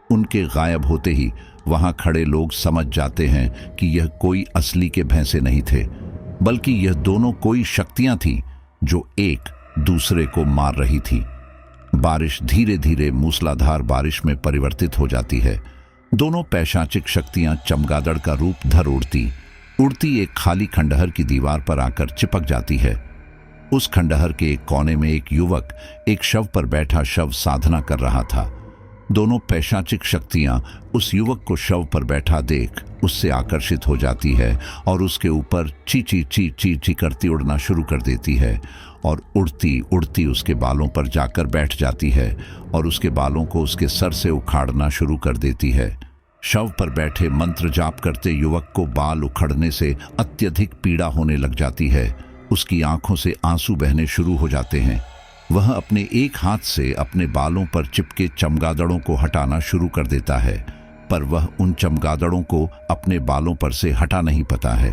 उनके गायब होते ही वहां खड़े लोग समझ जाते हैं कि यह कोई असली के भैंसे नहीं थे, बल्कि यह दोनों कोई शक्तियां थीं जो एक दूसरे को मार रही थी। बारिश धीरे धीरे मूसलाधार बारिश में परिवर्तित हो जाती है। दोनों पैशाचिक शक्तियां चमगादड़ का रूप धर उड़ती एक खाली खंडहर की दीवार पर आकर चिपक जाती है। उस खंडहर के एक कोने में एक युवक एक शव पर बैठा शव साधना कर रहा था। दोनों पैशाचिक शक्तियां उस युवक को शव पर बैठा देख उससे आकर्षित हो जाती है और उसके ऊपर ची ची ची ची ची करती उड़ना शुरू कर देती है और उड़ती उड़ती उसके बालों पर जाकर बैठ जाती है और उसके बालों को उसके सर से उखाड़ना शुरू कर देती है। शव पर बैठे मंत्र जाप करते युवक को बाल उखड़ने से अत्यधिक पीड़ा होने लग जाती है। उसकी आंखों से आंसू बहने शुरू हो जाते हैं। वह अपने एक हाथ से अपने बालों पर चिपके चमगादड़ों को हटाना शुरू कर देता है, पर वह उन चमगादड़ों को अपने बालों पर से हटा नहीं पाता है।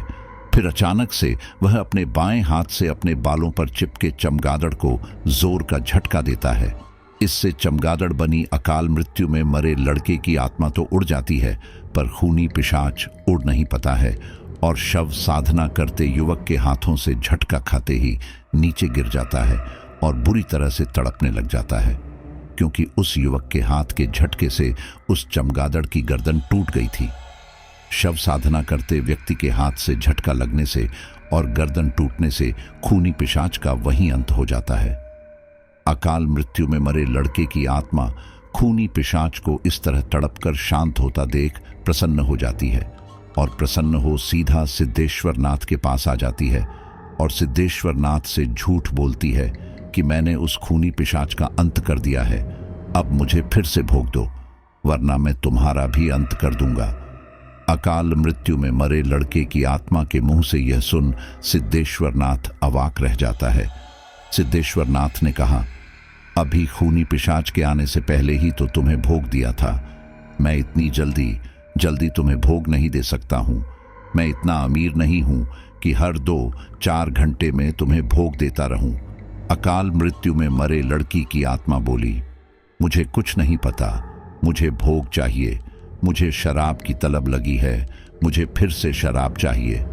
फिर अचानक से वह अपने बाएं हाथ से अपने बालों पर चिपके चमगादड़ को जोर का झटका देता है। इससे चमगादड़ बनी अकाल मृत्यु में मरे लड़के की आत्मा तो उड़ जाती है, पर खूनी पिशाच उड़ नहीं पाता है और शव साधना करते युवक के हाथों से झटका खाते ही नीचे गिर जाता है और बुरी तरह से तड़पने लग जाता है, क्योंकि उस युवक के हाथ के झटके से उस चमगादड़ की गर्दन टूट गई थी। शव साधना करते व्यक्ति के हाथ से झटका लगने से और गर्दन टूटने से खूनी पिशाच का वहीं अंत हो जाता है। अकाल मृत्यु में मरे लड़के की आत्मा खूनी पिशाच को इस तरह तड़पकर शांत होता देख प्रसन्न हो जाती है और प्रसन्न हो सीधा सिद्धेश्वर नाथ के पास आ जाती है और सिद्धेश्वर नाथ से झूठ बोलती है कि मैंने उस खूनी पिशाच का अंत कर दिया है, अब मुझे फिर से भोग दो, वरना मैं तुम्हारा भी अंत कर दूंगा। अकाल मृत्यु में मरे लड़के की आत्मा के मुंह से यह सुन सिद्धेश्वर नाथ अवाक रह जाता है। सिद्धेश्वर नाथ ने कहा, अभी खूनी पिशाच के आने से पहले ही तो तुम्हें भोग दिया था। मैं इतनी जल्दी तुम्हें भोग नहीं दे सकता हूं। मैं इतना अमीर नहीं हूं कि हर 2-4 घंटे में तुम्हें भोग देता रहूं। अकाल मृत्यु में मरे लड़की की आत्मा बोली, मुझे कुछ नहीं पता, मुझे भोग चाहिए, मुझे शराब की तलब लगी है, मुझे फिर से शराब चाहिए।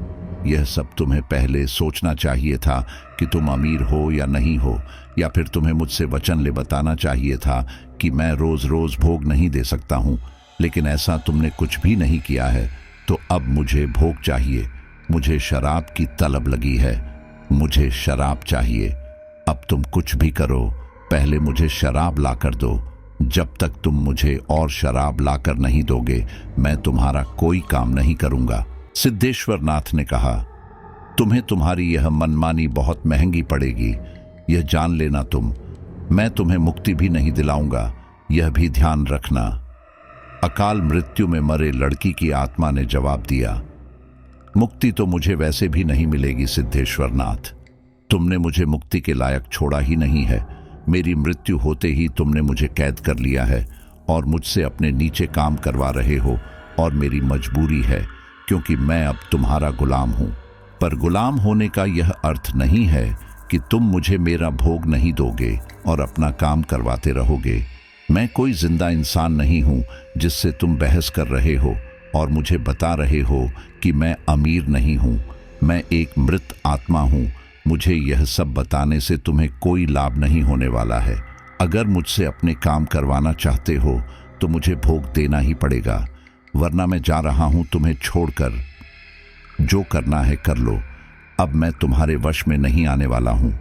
यह सब तुम्हें पहले सोचना चाहिए था कि तुम अमीर हो या नहीं हो, या फिर तुम्हें मुझसे वचन ले बताना चाहिए था कि मैं रोज रोज भोग नहीं दे सकता हूं, लेकिन ऐसा तुमने कुछ भी नहीं किया है। तो अब मुझे भोग चाहिए, मुझे शराब की तलब लगी है, मुझे शराब चाहिए। अब तुम कुछ भी करो, पहले मुझे शराब ला कर दो। जब तक तुम मुझे और शराब लाकर नहीं दोगे, मैं तुम्हारा कोई काम नहीं करूंगा। सिद्धेश्वर नाथ ने कहा, तुम्हें तुम्हारी यह मनमानी बहुत महंगी पड़ेगी, यह जान लेना तुम। मैं तुम्हें मुक्ति भी नहीं दिलाऊंगा, यह भी ध्यान रखना। अकाल मृत्यु में मरे लड़की की आत्मा ने जवाब दिया, मुक्ति तो मुझे वैसे भी नहीं मिलेगी सिद्धेश्वर नाथ। तुमने मुझे मुक्ति के लायक छोड़ा ही नहीं है। मेरी मृत्यु होते ही तुमने मुझे कैद कर लिया है और मुझसे अपने नीचे काम करवा रहे हो, और मेरी मजबूरी है क्योंकि मैं अब तुम्हारा गुलाम हूं। पर गुलाम होने का यह अर्थ नहीं है कि तुम मुझे मेरा भोग नहीं दोगे और अपना काम करवाते रहोगे। मैं कोई जिंदा इंसान नहीं हूं जिससे तुम बहस कर रहे हो और मुझे बता रहे हो कि मैं अमीर नहीं हूं। मैं एक मृत आत्मा हूं। मुझे यह सब बताने से तुम्हें कोई लाभ नहीं होने वाला है। अगर मुझसे अपने काम करवाना चाहते हो तो मुझे भोग देना ही पड़ेगा, वरना मैं जा रहा हूं तुम्हें छोड़कर। जो करना है कर लो, अब मैं तुम्हारे वश में नहीं आने वाला हूं।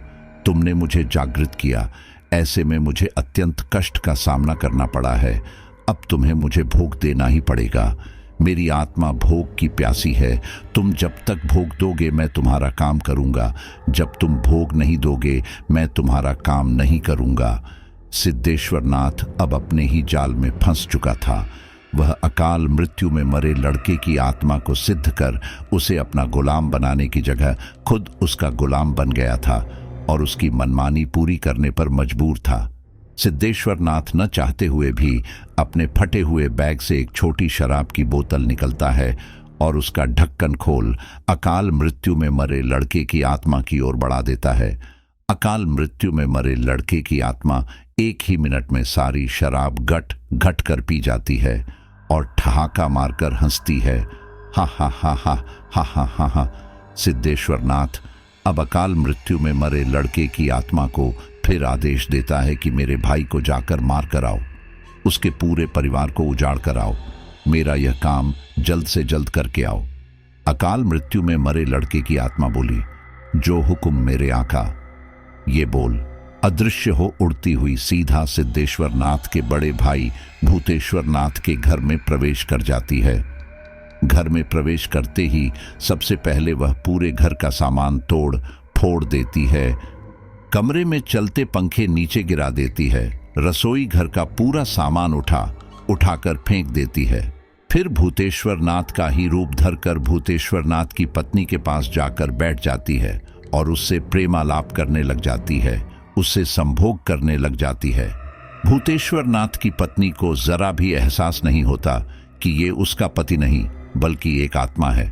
तुमने मुझे जागृत किया, ऐसे में मुझे अत्यंत कष्ट का सामना करना पड़ा है। अब तुम्हें मुझे भोग देना ही पड़ेगा। मेरी आत्मा भोग की प्यासी है। तुम जब तक भोग दोगे मैं तुम्हारा काम करूंगा, जब तुम भोग नहीं दोगे मैं तुम्हारा काम नहीं करूंगा। सिद्धेश्वर नाथ अब अपने ही जाल में फंस चुका था। वह अकाल मृत्यु में मरे लड़के की आत्मा को सिद्ध कर उसे अपना गुलाम बनाने की जगह खुद उसका गुलाम बन गया था और उसकी मनमानी पूरी करने पर मजबूर था। सिद्धेश्वर नाथ न चाहते हुए भी अपने फटे हुए बैग से एक छोटी शराब की बोतल निकलता है और उसका ढक्कन खोल अकाल मृत्यु में मरे लड़के की आत्मा की ओर बढ़ा देता है। अकाल मृत्यु में मरे लड़के की आत्मा एक ही मिनट में सारी शराब घट घट कर पी जाती है और ठहाका मारकर हंसती है। हा हा हा हा हा हा हा हा। सिद्धेश्वर नाथ अब अकाल मृत्यु में मरे लड़के की आत्मा को फिर आदेश देता है कि मेरे भाई को जाकर मार कर आओ, उसके पूरे परिवार को उजाड़ कर आओ। मेरा यह काम जल्द से जल्द करके आओ। अकाल मृत्यु में मरे लड़के की आत्मा बोली, जो हुक्म मेरे आका। ये बोल अदृश्य हो उड़ती हुई सीधा सिद्धेश्वर नाथ के बड़े भाई भूतेश्वर नाथ के घर में प्रवेश कर जाती है। घर में प्रवेश करते ही सबसे पहले वह पूरे घर का सामान तोड़ फोड़ देती है। कमरे में चलते पंखे नीचे गिरा देती है। रसोई घर का पूरा सामान उठाकर फेंक देती है। फिर भूतेश्वर नाथ का ही रूप धरकर भूतेश्वर नाथ की पत्नी के पास जाकर बैठ जाती है और उससे प्रेमालाप करने लग जाती है, उससे संभोग करने लग जाती है। भूतेश्वर नाथ की पत्नी को जरा भी एहसास नहीं होता कि ये उसका पति नहीं बल्कि एक आत्मा है।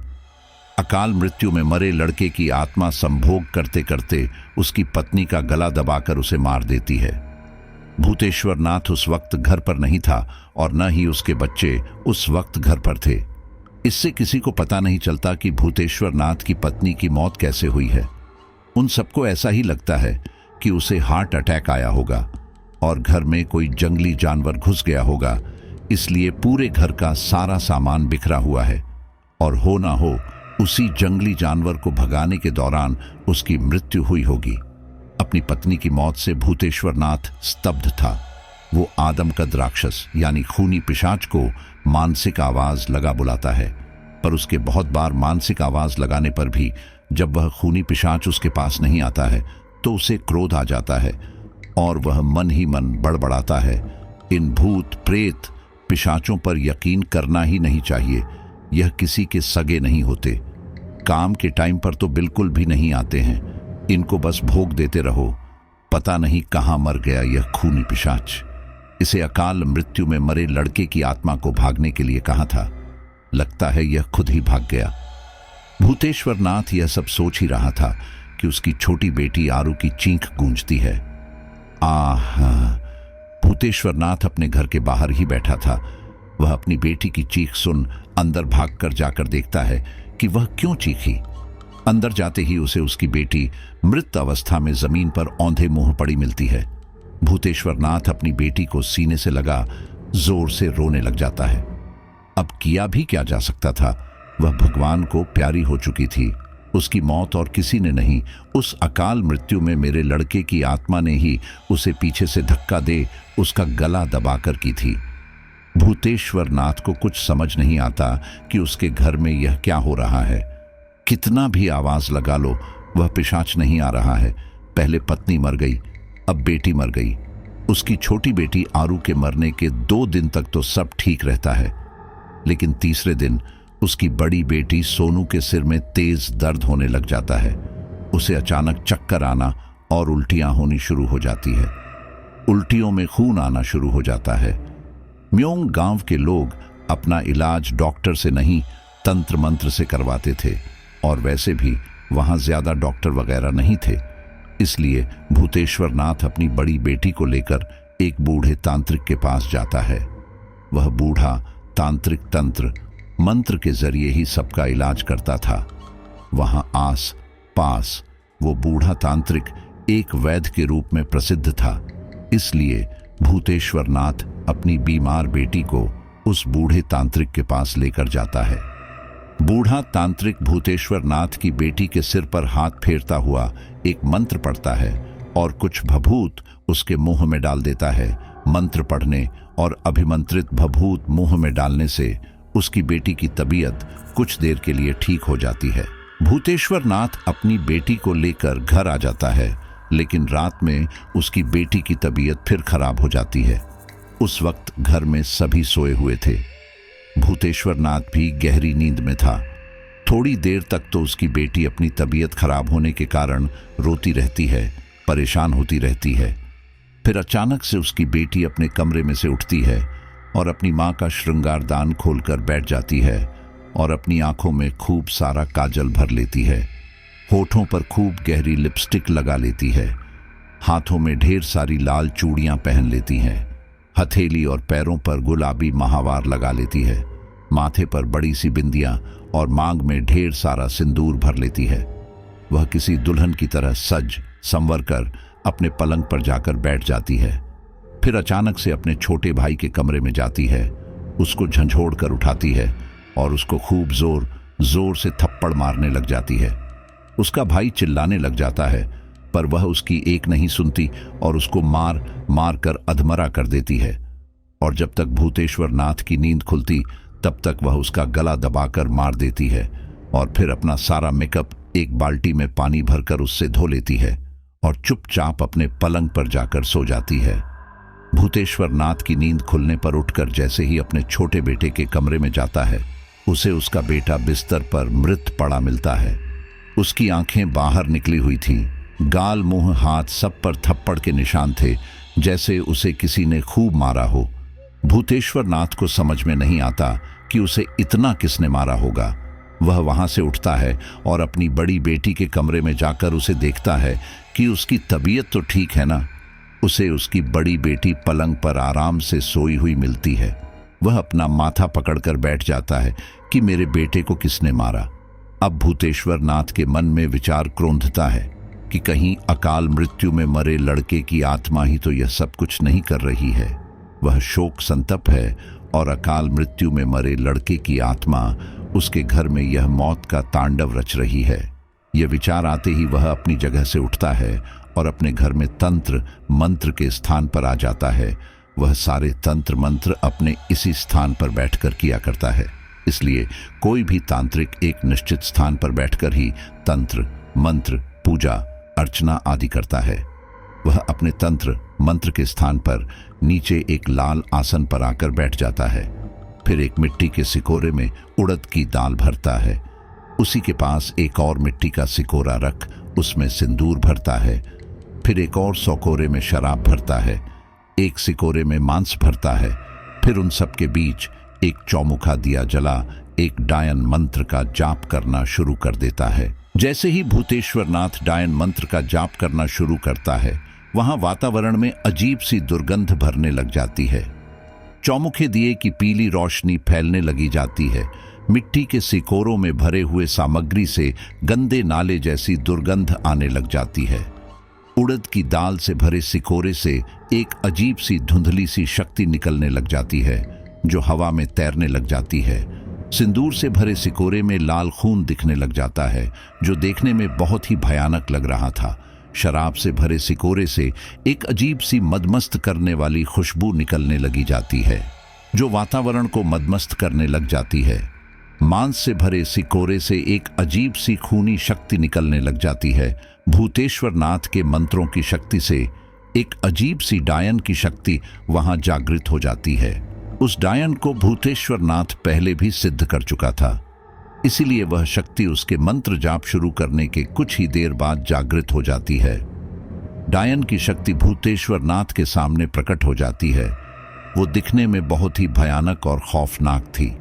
अकाल मृत्यु में मरे लड़के की आत्मा संभोग करते करते उसकी पत्नी का गला दबाकर उसे मार देती है। भूतेश्वर नाथ उस वक्त घर पर नहीं था और न ही उसके बच्चे उस वक्त घर पर थे। इससे किसी को पता नहीं चलता कि भूतेश्वर नाथ की पत्नी की मौत कैसे हुई है। उन सबको ऐसा ही लगता है कि उसे हार्ट अटैक आया होगा और घर में कोई जंगली जानवर घुस गया होगा, इसलिए पूरे घर का सारा सामान बिखरा हुआ है और हो ना हो उसी जंगली जानवर को भगाने के दौरान उसकी मृत्यु हुई होगी। अपनी पत्नी की मौत से भूतेश्वर नाथ स्तब्ध था। वो आदम का राक्षस यानी खूनी पिशाच को मानसिक आवाज लगा बुलाता है, पर उसके बहुत बार मानसिक आवाज लगाने पर भी जब वह खूनी पिशाच उसके पास नहीं आता है तो उसे क्रोध आ जाता है और वह मन ही मन बड़बड़ाता है। इन भूत प्रेत पिशाचों पर यकीन करना ही नहीं चाहिए। यह किसी के सगे नहीं होते, काम के टाइम पर तो बिल्कुल भी नहीं आते हैं। इनको बस भोग देते रहो। पता नहीं कहाँ मर गया यह खूनी पिशाच। इसे अकाल मृत्यु में मरे लड़के की आत्मा को भागने के लिए कहा था। लगता है यह खुद ही भाग गया। भूतेश्वर नाथ यह सब सोच ही रहा था कि उसकी छोटी बेटी आरू की चीख गूंजती है। भूतेश्वर नाथ अपने घर के बाहर ही बैठा था। वह अपनी बेटी की चीख सुन अंदर भागकर जाकर देखता है कि वह क्यों चीखी। अंदर जाते ही उसे उसकी बेटी मृत अवस्था में जमीन पर औंधे मुंह पड़ी मिलती है। भूतेश्वर नाथ अपनी बेटी को सीने से लगा जोर से रोने लग जाता है। अब किया भी क्या जा सकता था, वह भगवान को प्यारी हो चुकी थी। उसकी मौत और किसी ने नहीं, उस अकाल मृत्यु में मेरे लड़के की आत्मा ने ही उसे पीछे से धक्का दे उसका गला दबाकर की थी। भूतेश्वर नाथ को कुछ समझ नहीं आता कि उसके घर में यह क्या हो रहा है। कितना भी आवाज लगा लो वह पिशाच नहीं आ रहा है। पहले पत्नी मर गई, अब बेटी मर गई। उसकी छोटी बेटी आरू के मरने के 2 दिन तक तो सब ठीक रहता है, लेकिन तीसरे दिन उसकी बड़ी बेटी सोनू के सिर में तेज दर्द होने लग जाता है। उसे अचानक चक्कर आना और उल्टियां होनी शुरू हो जाती है। उल्टियों में खून आना शुरू हो जाता है। म्योंग गांव के लोग अपना इलाज डॉक्टर से नहीं तंत्र मंत्र से करवाते थे और वैसे भी वहां ज्यादा डॉक्टर वगैरह नहीं थे। इसलिए भूतेश्वर नाथ अपनी बड़ी बेटी को लेकर एक बूढ़े तांत्रिक के पास जाता है। वह बूढ़ा तांत्रिक तंत्र मंत्र के जरिए ही सबका इलाज करता था। वहां आस पास वो बूढ़ा तांत्रिक एक वैद्य के रूप में प्रसिद्ध था। इसलिए भूतेश्वर नाथ अपनी बीमार बेटी को उस बूढ़े तांत्रिक के पास लेकर जाता है। बूढ़ा तांत्रिक भूतेश्वर नाथ की बेटी के सिर पर हाथ फेरता हुआ एक मंत्र पढ़ता है और कुछ भभूत उसके मुंह में डाल देता है। मंत्र पढ़ने और अभिमंत्रित भभूत मुंह में डालने से उसकी बेटी की तबीयत कुछ देर के लिए ठीक हो जाती है। भूतेश्वर नाथ अपनी बेटी को लेकर घर आ जाता है, लेकिन रात में उसकी बेटी की तबीयत फिर खराब हो जाती है। उस वक्त घर में सभी सोए हुए थे। भूतेश्वर नाथ भी गहरी नींद में था। थोड़ी देर तक तो उसकी बेटी अपनी तबीयत खराब होने के कारण रोती रहती है, परेशान होती रहती है। फिर अचानक से उसकी बेटी अपने कमरे में से उठती है और अपनी माँ का श्रृंगार दान खोलकर बैठ जाती है और अपनी आंखों में खूब सारा काजल भर लेती है। होठों पर खूब गहरी लिपस्टिक लगा लेती है। हाथों में ढेर सारी लाल चूड़ियां पहन लेती है। हथेली और पैरों पर गुलाबी महावार लगा लेती है। माथे पर बड़ी सी बिंदियां और मांग में ढेर सारा सिंदूर भर लेती है। वह किसी दुल्हन की तरह सज संवर कर अपने पलंग पर जाकर बैठ जाती है। फिर अचानक से अपने छोटे भाई के कमरे में जाती है, उसको झंझोड़ कर उठाती है और उसको खूब जोर जोर से थप्पड़ मारने लग जाती है। उसका भाई चिल्लाने लग जाता है पर वह उसकी एक नहीं सुनती और उसको मार मार कर अधमरा कर देती है। और जब तक भूतेश्वर नाथ की नींद खुलती तब तक वह उसका गला दबाकर मार देती है और फिर अपना सारा मेकअप एक बाल्टी में पानी भरकर उससे धो लेती है और चुपचाप अपने पलंग पर जाकर सो जाती है। भूतेश्वर नाथ की नींद खुलने पर उठकर जैसे ही अपने छोटे बेटे के कमरे में जाता है, उसे उसका बेटा बिस्तर पर मृत पड़ा मिलता है। उसकी आंखें बाहर निकली हुई थीं, गाल मुंह हाथ सब पर थप्पड़ के निशान थे, जैसे उसे किसी ने खूब मारा हो। भूतेश्वर नाथ को समझ में नहीं आता कि उसे इतना किसने मारा होगा। वह वहां से उठता है और अपनी बड़ी बेटी के कमरे में जाकर उसे देखता है कि उसकी तबीयत तो ठीक है ना। उसे उसकी बड़ी बेटी पलंग पर आराम से सोई हुई मिलती है। वह अपना माथा पकड़कर बैठ जाता है कि मेरे बेटे को किसने मारा। अब भूतेश्वर नाथ के मन में विचार क्रोंधता है कि कहीं अकाल मृत्यु में मरे लड़के की आत्मा ही तो यह सब कुछ नहीं कर रही है। वह शोक संतप है और अकाल मृत्यु में मरे लड़के की आत्मा उसके घर में यह मौत का तांडव रच रही है। यह विचार आते ही वह अपनी जगह से उठता है और अपने घर में तंत्र मंत्र के स्थान पर आ जाता है। वह सारे तंत्र मंत्र अपने इसी स्थान पर बैठकर किया करता है, इसलिए कोई भी तांत्रिक एक निश्चित स्थान पर बैठकर ही तंत्र मंत्र पूजा अर्चना आदि करता है। वह अपने तंत्र मंत्र के स्थान पर नीचे एक लाल आसन पर आकर बैठ जाता है। फिर एक मिट्टी के सिकोरे में उड़द की दाल भरता है। उसी के पास एक और मिट्टी का सिकोरा रख उसमें सिंदूर भरता है। फिर एक और सौकोरे में शराब भरता है, एक सिकोरे में मांस भरता है। फिर उन सब के बीच एक चौमुखा दिया जला एक डायन मंत्र का जाप करना शुरू कर देता है। जैसे ही भूतेश्वर नाथ डायन मंत्र का जाप करना शुरू करता है, वहां वातावरण में अजीब सी दुर्गंध भरने लग जाती है। चौमुखे दिए की पीली रोशनी फैलने लगी जाती है। मिट्टी के सिकोरों में भरे हुए सामग्री से गंदे नाले जैसी दुर्गंध आने लग जाती है। उड़द की दाल से भरे सिकोरे से एक अजीब सी धुंधली सी शक्ति निकलने लग जाती है जो हवा में तैरने लग जाती है। सिंदूर से भरे सिकोरे में लाल खून दिखने लग जाता है जो देखने में बहुत ही भयानक लग रहा था। शराब से भरे सिकोरे से एक अजीब सी मदमस्त करने वाली खुशबू निकलने लगी जाती है जो वातावरण को मदमस्त करने लग जाती है। मांस से भरे सिकोरे से एक अजीब सी खूनी शक्ति निकलने लग जाती है। भूतेश्वर नाथ के मंत्रों की शक्ति से एक अजीब सी डायन की शक्ति वहां जागृत हो जाती है। उस डायन को भूतेश्वर नाथ पहले भी सिद्ध कर चुका था, इसीलिए वह शक्ति उसके मंत्र जाप शुरू करने के कुछ ही देर बाद जागृत हो जाती है। डायन की शक्ति भूतेश्वर नाथ के सामने प्रकट हो जाती है। वो दिखने में बहुत ही भयानक और खौफनाक थी।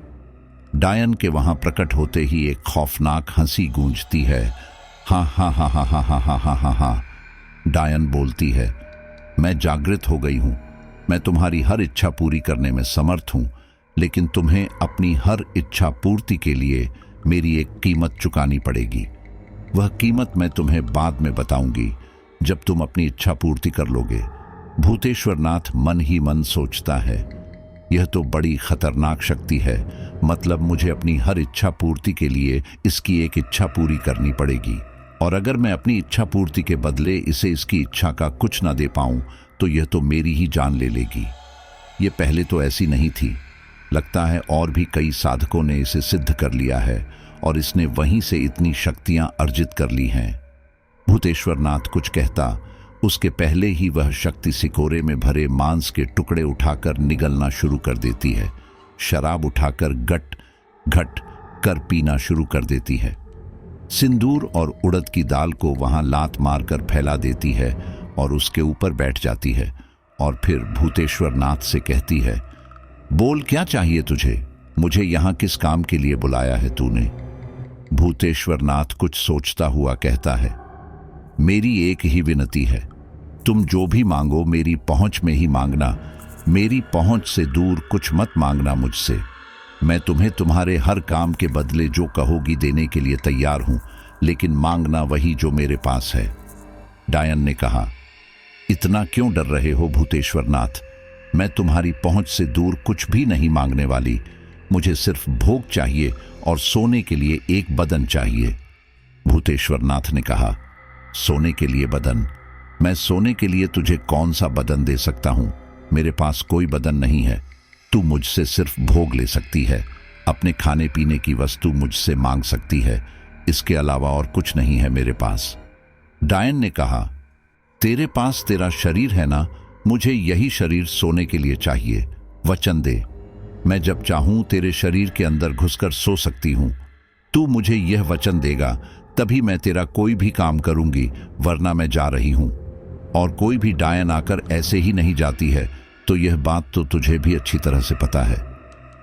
डायन के वहां प्रकट होते ही एक खौफनाक हंसी गूंजती है। हाँ हाँ हाँ हाँ हाँ हाँ हाँ हाँ हाँ हाँ। डायन बोलती है, मैं जागृत हो गई हूं। मैं तुम्हारी हर इच्छा पूरी करने में समर्थ हूं, लेकिन तुम्हें अपनी हर इच्छा पूर्ति के लिए मेरी एक कीमत चुकानी पड़ेगी। वह कीमत मैं तुम्हें बाद में बताऊंगी जब तुम अपनी इच्छा पूर्ति कर लोगे। भूतेश्वर नाथ मन ही मन सोचता है, यह तो बड़ी खतरनाक शक्ति है। मतलब मुझे अपनी हर इच्छा पूर्ति के लिए इसकी एक इच्छा पूरी करनी पड़ेगी, और अगर मैं अपनी इच्छा पूर्ति के बदले इसे इसकी इच्छा का कुछ ना दे पाऊं तो यह तो मेरी ही जान ले लेगी। ये पहले तो ऐसी नहीं थी। लगता है और भी कई साधकों ने इसे सिद्ध कर लिया है और इसने वहीं से इतनी शक्तियां अर्जित कर ली हैं। भूतेश्वर नाथ कुछ कहता उसके पहले ही वह शक्ति सिकोरे में भरे मांस के टुकड़े उठाकर निगलना शुरू कर देती है। शराब उठाकर गट घट कर पीना शुरू कर देती है। सिंदूर और उड़द की दाल को वहां लात मारकर फैला देती है और उसके ऊपर बैठ जाती है और फिर भूतेश्वर नाथ से कहती है, बोल क्या चाहिए तुझे? मुझे यहां किस काम के लिए बुलाया है तूने? भूतेश्वर नाथ कुछ सोचता हुआ कहता है, मेरी एक ही विनती है, तुम जो भी मांगो मेरी पहुंच में ही मांगना। मेरी पहुंच से दूर कुछ मत मांगना मुझसे। मैं तुम्हें तुम्हारे हर काम के बदले जो कहोगी देने के लिए तैयार हूं, लेकिन मांगना वही जो मेरे पास है। डायन ने कहा, इतना क्यों डर रहे हो भूतेश्वर नाथ? मैं तुम्हारी पहुंच से दूर कुछ भी नहीं मांगने वाली। मुझे सिर्फ भोग चाहिए और सोने के लिए एक बदन चाहिए। भूतेश्वर नाथ ने कहा, सोने के लिए बदन। मैं सोने के लिए तुझे कौन सा बदन दे सकता हूं? मेरे पास कोई बदन नहीं है। तू मुझसे सिर्फ भोग ले सकती है, अपने खाने पीने की वस्तु मुझसे मांग सकती है, इसके अलावा और कुछ नहीं है मेरे पास। डायन ने कहा, तेरे पास तेरा शरीर है ना, मुझे यही शरीर सोने के लिए चाहिए। वचन दे, मैं जब चाहूं तेरे शरीर के अंदर घुसकर सो सकती हूं। तू मुझे यह वचन देगा तभी मैं तेरा कोई भी काम करूंगी, वरना मैं जा रही हूं। और कोई भी डायन आकर ऐसे ही नहीं जाती है, तो यह बात तो तुझे भी अच्छी तरह से पता है।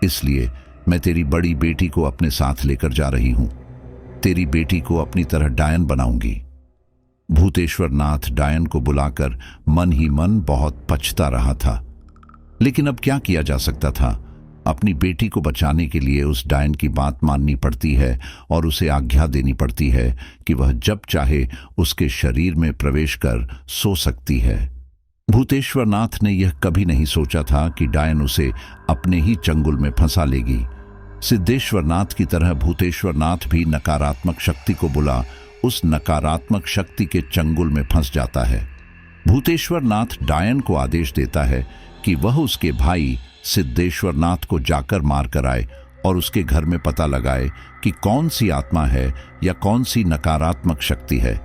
इसलिए मैं तेरी बड़ी बेटी को अपने साथ लेकर जा रही हूं। तेरी बेटी को अपनी तरह डायन बनाऊंगी। भूतेश्वर नाथ डायन को बुलाकर मन ही मन बहुत पछता रहा था, लेकिन अब क्या किया जा सकता था? अपनी बेटी को बचाने के लिए उस डायन की बात माननी पड़ती है और उसे आज्ञा देनी पड़ती है कि वह जब चाहे उसके शरीर में प्रवेश कर सो सकती है। भूतेश्वर नाथ ने यह कभी नहीं सोचा था कि डायन उसे अपने ही चंगुल में फंसा लेगी। सिद्धेश्वर नाथ की तरह भूतेश्वर नाथ भी नकारात्मक शक्ति को बुला उस नकारात्मक शक्ति के चंगुल में फंस जाता है। भूतेश्वर नाथ डायन को आदेश देता है कि वह उसके भाई सिद्धेश्वर नाथ को जाकर मार कर आए और उसके घर में पता लगाए कि कौन सी आत्मा है या कौन सी नकारात्मक शक्ति है।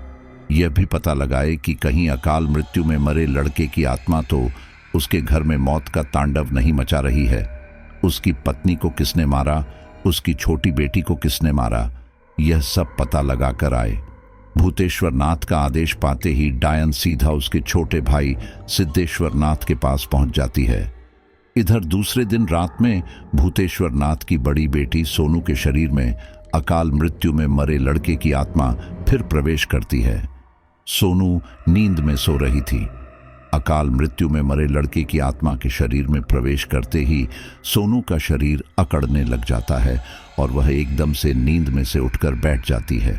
यह भी पता लगाए कि कहीं अकाल मृत्यु में मरे लड़के की आत्मा तो उसके घर में मौत का तांडव नहीं मचा रही है। उसकी पत्नी को किसने मारा, उसकी छोटी बेटी को किसने मारा, यह सब पता लगा कर आए। भूतेश्वर नाथ का आदेश पाते ही डायन सीधा उसके छोटे भाई सिद्धेश्वर नाथ के पास पहुंच जाती है। इधर दूसरे दिन रात में भूतेश्वर नाथ की बड़ी बेटी सोनू के शरीर में अकाल मृत्यु में मरे लड़के की आत्मा फिर प्रवेश करती है। सोनू नींद में सो रही थी। अकाल मृत्यु में मरे लड़के की आत्मा के शरीर में प्रवेश करते ही सोनू का शरीर अकड़ने लग जाता है और वह एकदम से नींद में से उठकर बैठ जाती है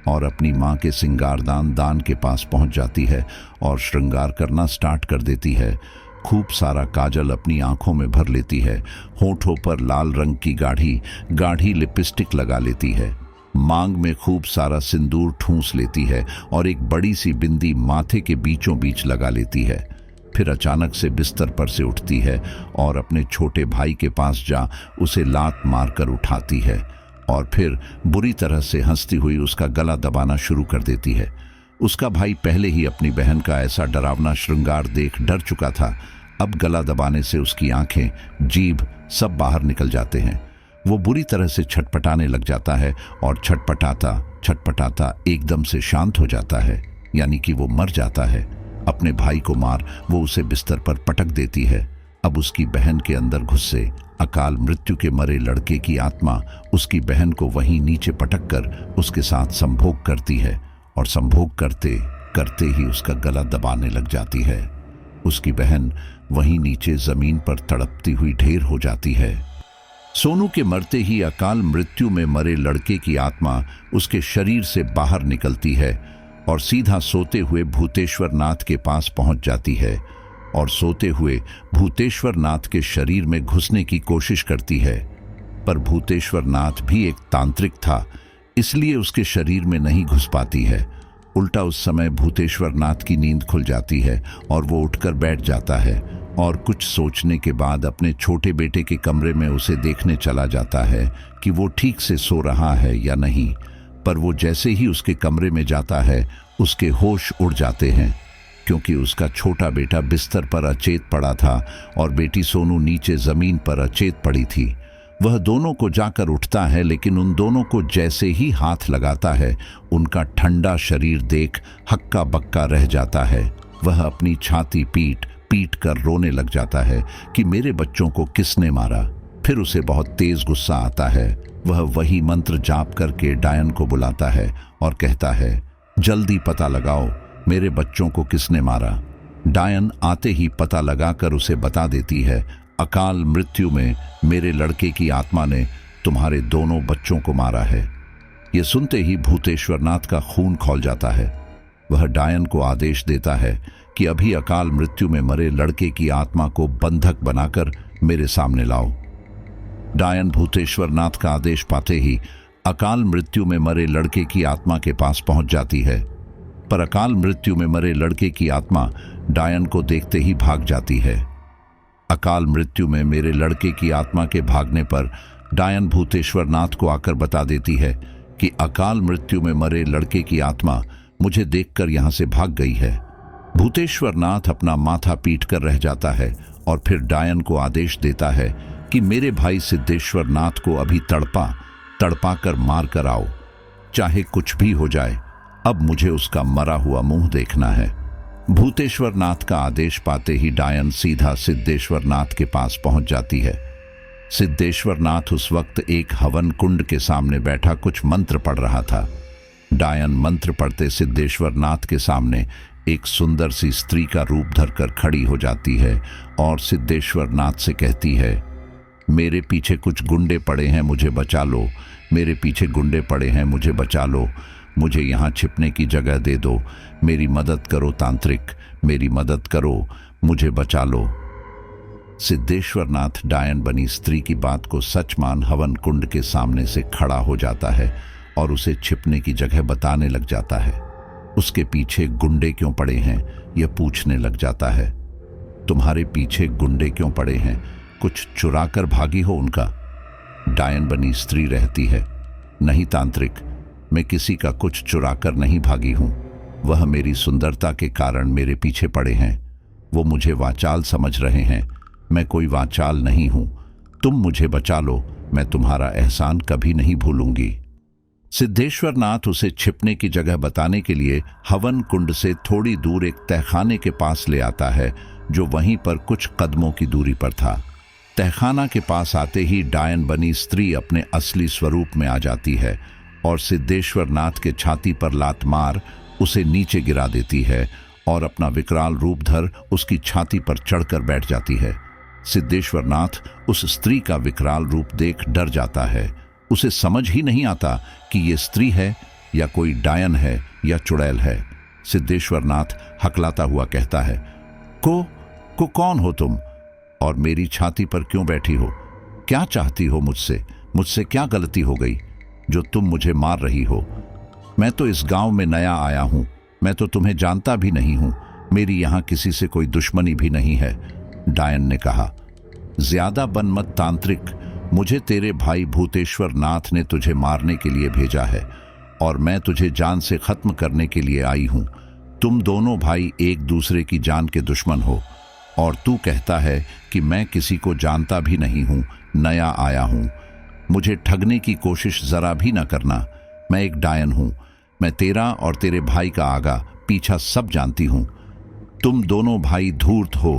और अपनी मां के सिंगारदान दान के पास पहुंच जाती है और श्रृंगार करना स्टार्ट कर देती है। खूब सारा काजल अपनी आंखों में भर लेती है, होठों पर लाल रंग की गाढ़ी लिपस्टिक लगा लेती है, मांग में खूब सारा सिंदूर ठूंस लेती है और एक बड़ी सी बिंदी माथे के बीचों बीच लगा लेती है। फिर अचानक से बिस्तर पर से उठती है और अपने छोटे भाई के पास जा उसे लात मारकर उठाती है और फिर बुरी तरह से हंसती हुई उसका गला दबाना शुरू कर देती है। उसका भाई पहले ही अपनी बहन का ऐसा डरावना श्रृंगार देख डर चुका था। अब गला दबाने से उसकी आंखें, जीभ सब बाहर निकल जाते हैं। वो बुरी तरह से छटपटाने लग जाता है और छटपटाता एकदम से शांत हो जाता है, यानी कि वो मर जाता है। अपने भाई को मार वो उसे बिस्तर पर पटक देती है। अब उसकी बहन के अंदर घुसे अकाल मृत्यु के मरे लड़के की आत्मा उसकी बहन को वहीं नीचे पटक कर उसके साथ संभोग करती है और संभोग करते करते ही उसका गला दबाने लग जाती है। उसकी बहन वहीं नीचे जमीन पर तड़पती हुई ढेर हो जाती है। सोनू के मरते ही अकाल मृत्यु में मरे लड़के की आत्मा उसके शरीर से बाहर निकलती है और सीधा सोते हुए भूतेश्वर नाथ के पास पहुंच जाती है और सोते हुए भूतेश्वर नाथ के शरीर में घुसने की कोशिश करती है। पर भूतेश्वर नाथ भी एक तांत्रिक था, इसलिए उसके शरीर में नहीं घुस पाती है। उल्टा उस समय भूतेश्वर नाथ की नींद खुल जाती है और वो उठकर बैठ जाता है और कुछ सोचने के बाद अपने छोटे बेटे के कमरे में उसे देखने चला जाता है कि वो ठीक से सो रहा है या नहीं। पर वो जैसे ही उसके कमरे में जाता है उसके होश उड़ जाते हैं, क्योंकि उसका छोटा बेटा बिस्तर पर अचेत पड़ा था और बेटी सोनू नीचे जमीन पर अचेत पड़ी थी। वह दोनों को जाकर उठता है, लेकिन उन दोनों को जैसे ही हाथ लगाता है उनका ठंडा शरीर देख हक्का बक्का रह जाता है। वह अपनी छाती पीट कर रोने लग जाता है कि मेरे बच्चों को किसने मारा। फिर उसे बहुत तेज गुस्सा आता है। वह वही मंत्र जाप करके डायन को बुलाता है और कहता है, जल्दी पता लगाओ मेरे बच्चों को किसने मारा। डायन आते ही पता लगाकर उसे बता देती है, अकाल मृत्यु में मेरे लड़के की आत्मा ने तुम्हारे दोनों बच्चों को मारा है। यह सुनते ही भूतेश्वर नाथ का खून खौल जाता है। वह डायन को आदेश देता है कि अभी अकाल मृत्यु में मरे लड़के की आत्मा को बंधक बनाकर मेरे सामने लाओ। डायन भूतेश्वर नाथ का आदेश पाते ही अकाल मृत्यु में मरे लड़के की आत्मा के पास पहुंच जाती है। पर अकाल मृत्यु में मरे लड़के की आत्मा डायन को देखते ही भाग जाती है। अकाल मृत्यु में मेरे लड़के की आत्मा के भागने पर डायन भूतेश्वर नाथ को आकर बता देती है कि अकाल मृत्यु में मरे लड़के की आत्मा मुझे देखकर यहां से भाग गई है। भूतेश्वर नाथ अपना माथा पीट कर रह जाता है और फिर डायन को आदेश देता है कि मेरे भाई सिद्धेश्वर नाथ को अभी तड़पा कर मार कर आओ, चाहे कुछ भी हो जाए, अब मुझे उसका मरा हुआ मुंह देखना है। भूतेश्वर नाथ का आदेश पाते ही डायन सीधा सिद्धेश्वर नाथ के पास पहुंच जाती है। सिद्धेश्वर नाथ उस वक्त एक हवन कुंड के सामने बैठा कुछ मंत्र पढ़ रहा था। डायन मंत्र पढ़ते सिद्धेश्वर नाथ के सामने एक सुंदर सी स्त्री का रूप धरकर खड़ी हो जाती है और सिद्धेश्वर नाथ से कहती है, मेरे पीछे कुछ गुंडे पड़े हैं, मुझे बचा लो। मेरे पीछे गुंडे पड़े हैं, मुझे बचा लो। मुझे यहाँ छिपने की जगह दे दो। मेरी मदद करो तांत्रिक, मेरी मदद करो, मुझे बचा लो। सिद्धेश्वर नाथ डायन बनी स्त्री की बात को सच मान हवन कुंड के सामने से खड़ा हो जाता है और उसे छिपने की जगह बताने लग जाता है। उसके पीछे गुंडे क्यों पड़े हैं यह पूछने लग जाता है। तुम्हारे पीछे गुंडे क्यों पड़े हैं? कुछ चुरा कर भागी हो उनका? डायन बनी स्त्री रहती है, नहीं तांत्रिक, मैं किसी का कुछ चुरा कर नहीं भागी हूं। वह मेरी सुंदरता के कारण मेरे पीछे पड़े हैं। वो मुझे वाचाल समझ रहे हैं, मैं कोई वाचाल नहीं हूं। तुम मुझे बचा लो, मैं तुम्हारा एहसान कभी नहीं भूलूंगी। सिद्धेश्वर नाथ उसे छिपने की जगह बताने के लिए हवन कुंड से थोड़ी दूर एक तहखाने के पास ले आता है, जो वहीं पर कुछ कदमों की दूरी पर था। तहखाना के पास आते ही डायन बनी स्त्री अपने असली स्वरूप में आ जाती है और सिद्धेश्वर नाथ के छाती पर लात मार उसे नीचे गिरा देती है और अपना विकराल रूप धर उसकी छाती पर चढ़कर बैठ जाती है। सिद्धेश्वर नाथ उस स्त्री का विकराल रूप देख डर जाता है। उसे समझ ही नहीं आता कि ये स्त्री है या कोई डायन है या चुड़ैल है। सिद्धेश्वर नाथ हकलाता हुआ कहता है, को कौन हो तुम और मेरी छाती पर क्यों बैठी हो? क्या चाहती हो मुझसे? मुझसे क्या गलती हो गई जो तुम मुझे मार रही हो? मैं तो इस गांव में नया आया हूं, मैं तो तुम्हें जानता भी नहीं हूं। मेरी यहां किसी से कोई दुश्मनी भी नहीं है। डायन ने कहा, ज्यादा बन मत तांत्रिक, मुझे तेरे भाई भूतेश्वर नाथ ने तुझे मारने के लिए भेजा है और मैं तुझे जान से खत्म करने के लिए आई हूं। तुम दोनों भाई एक दूसरे की जान के दुश्मन हो और तू कहता है कि मैं किसी को जानता भी नहीं हूं, नया आया हूं। मुझे ठगने की कोशिश जरा भी न करना। मैं एक डायन हूं। मैं तेरा और तेरे भाई का आगा पीछा सब जानती हूं। तुम दोनों भाई धूर्त हो।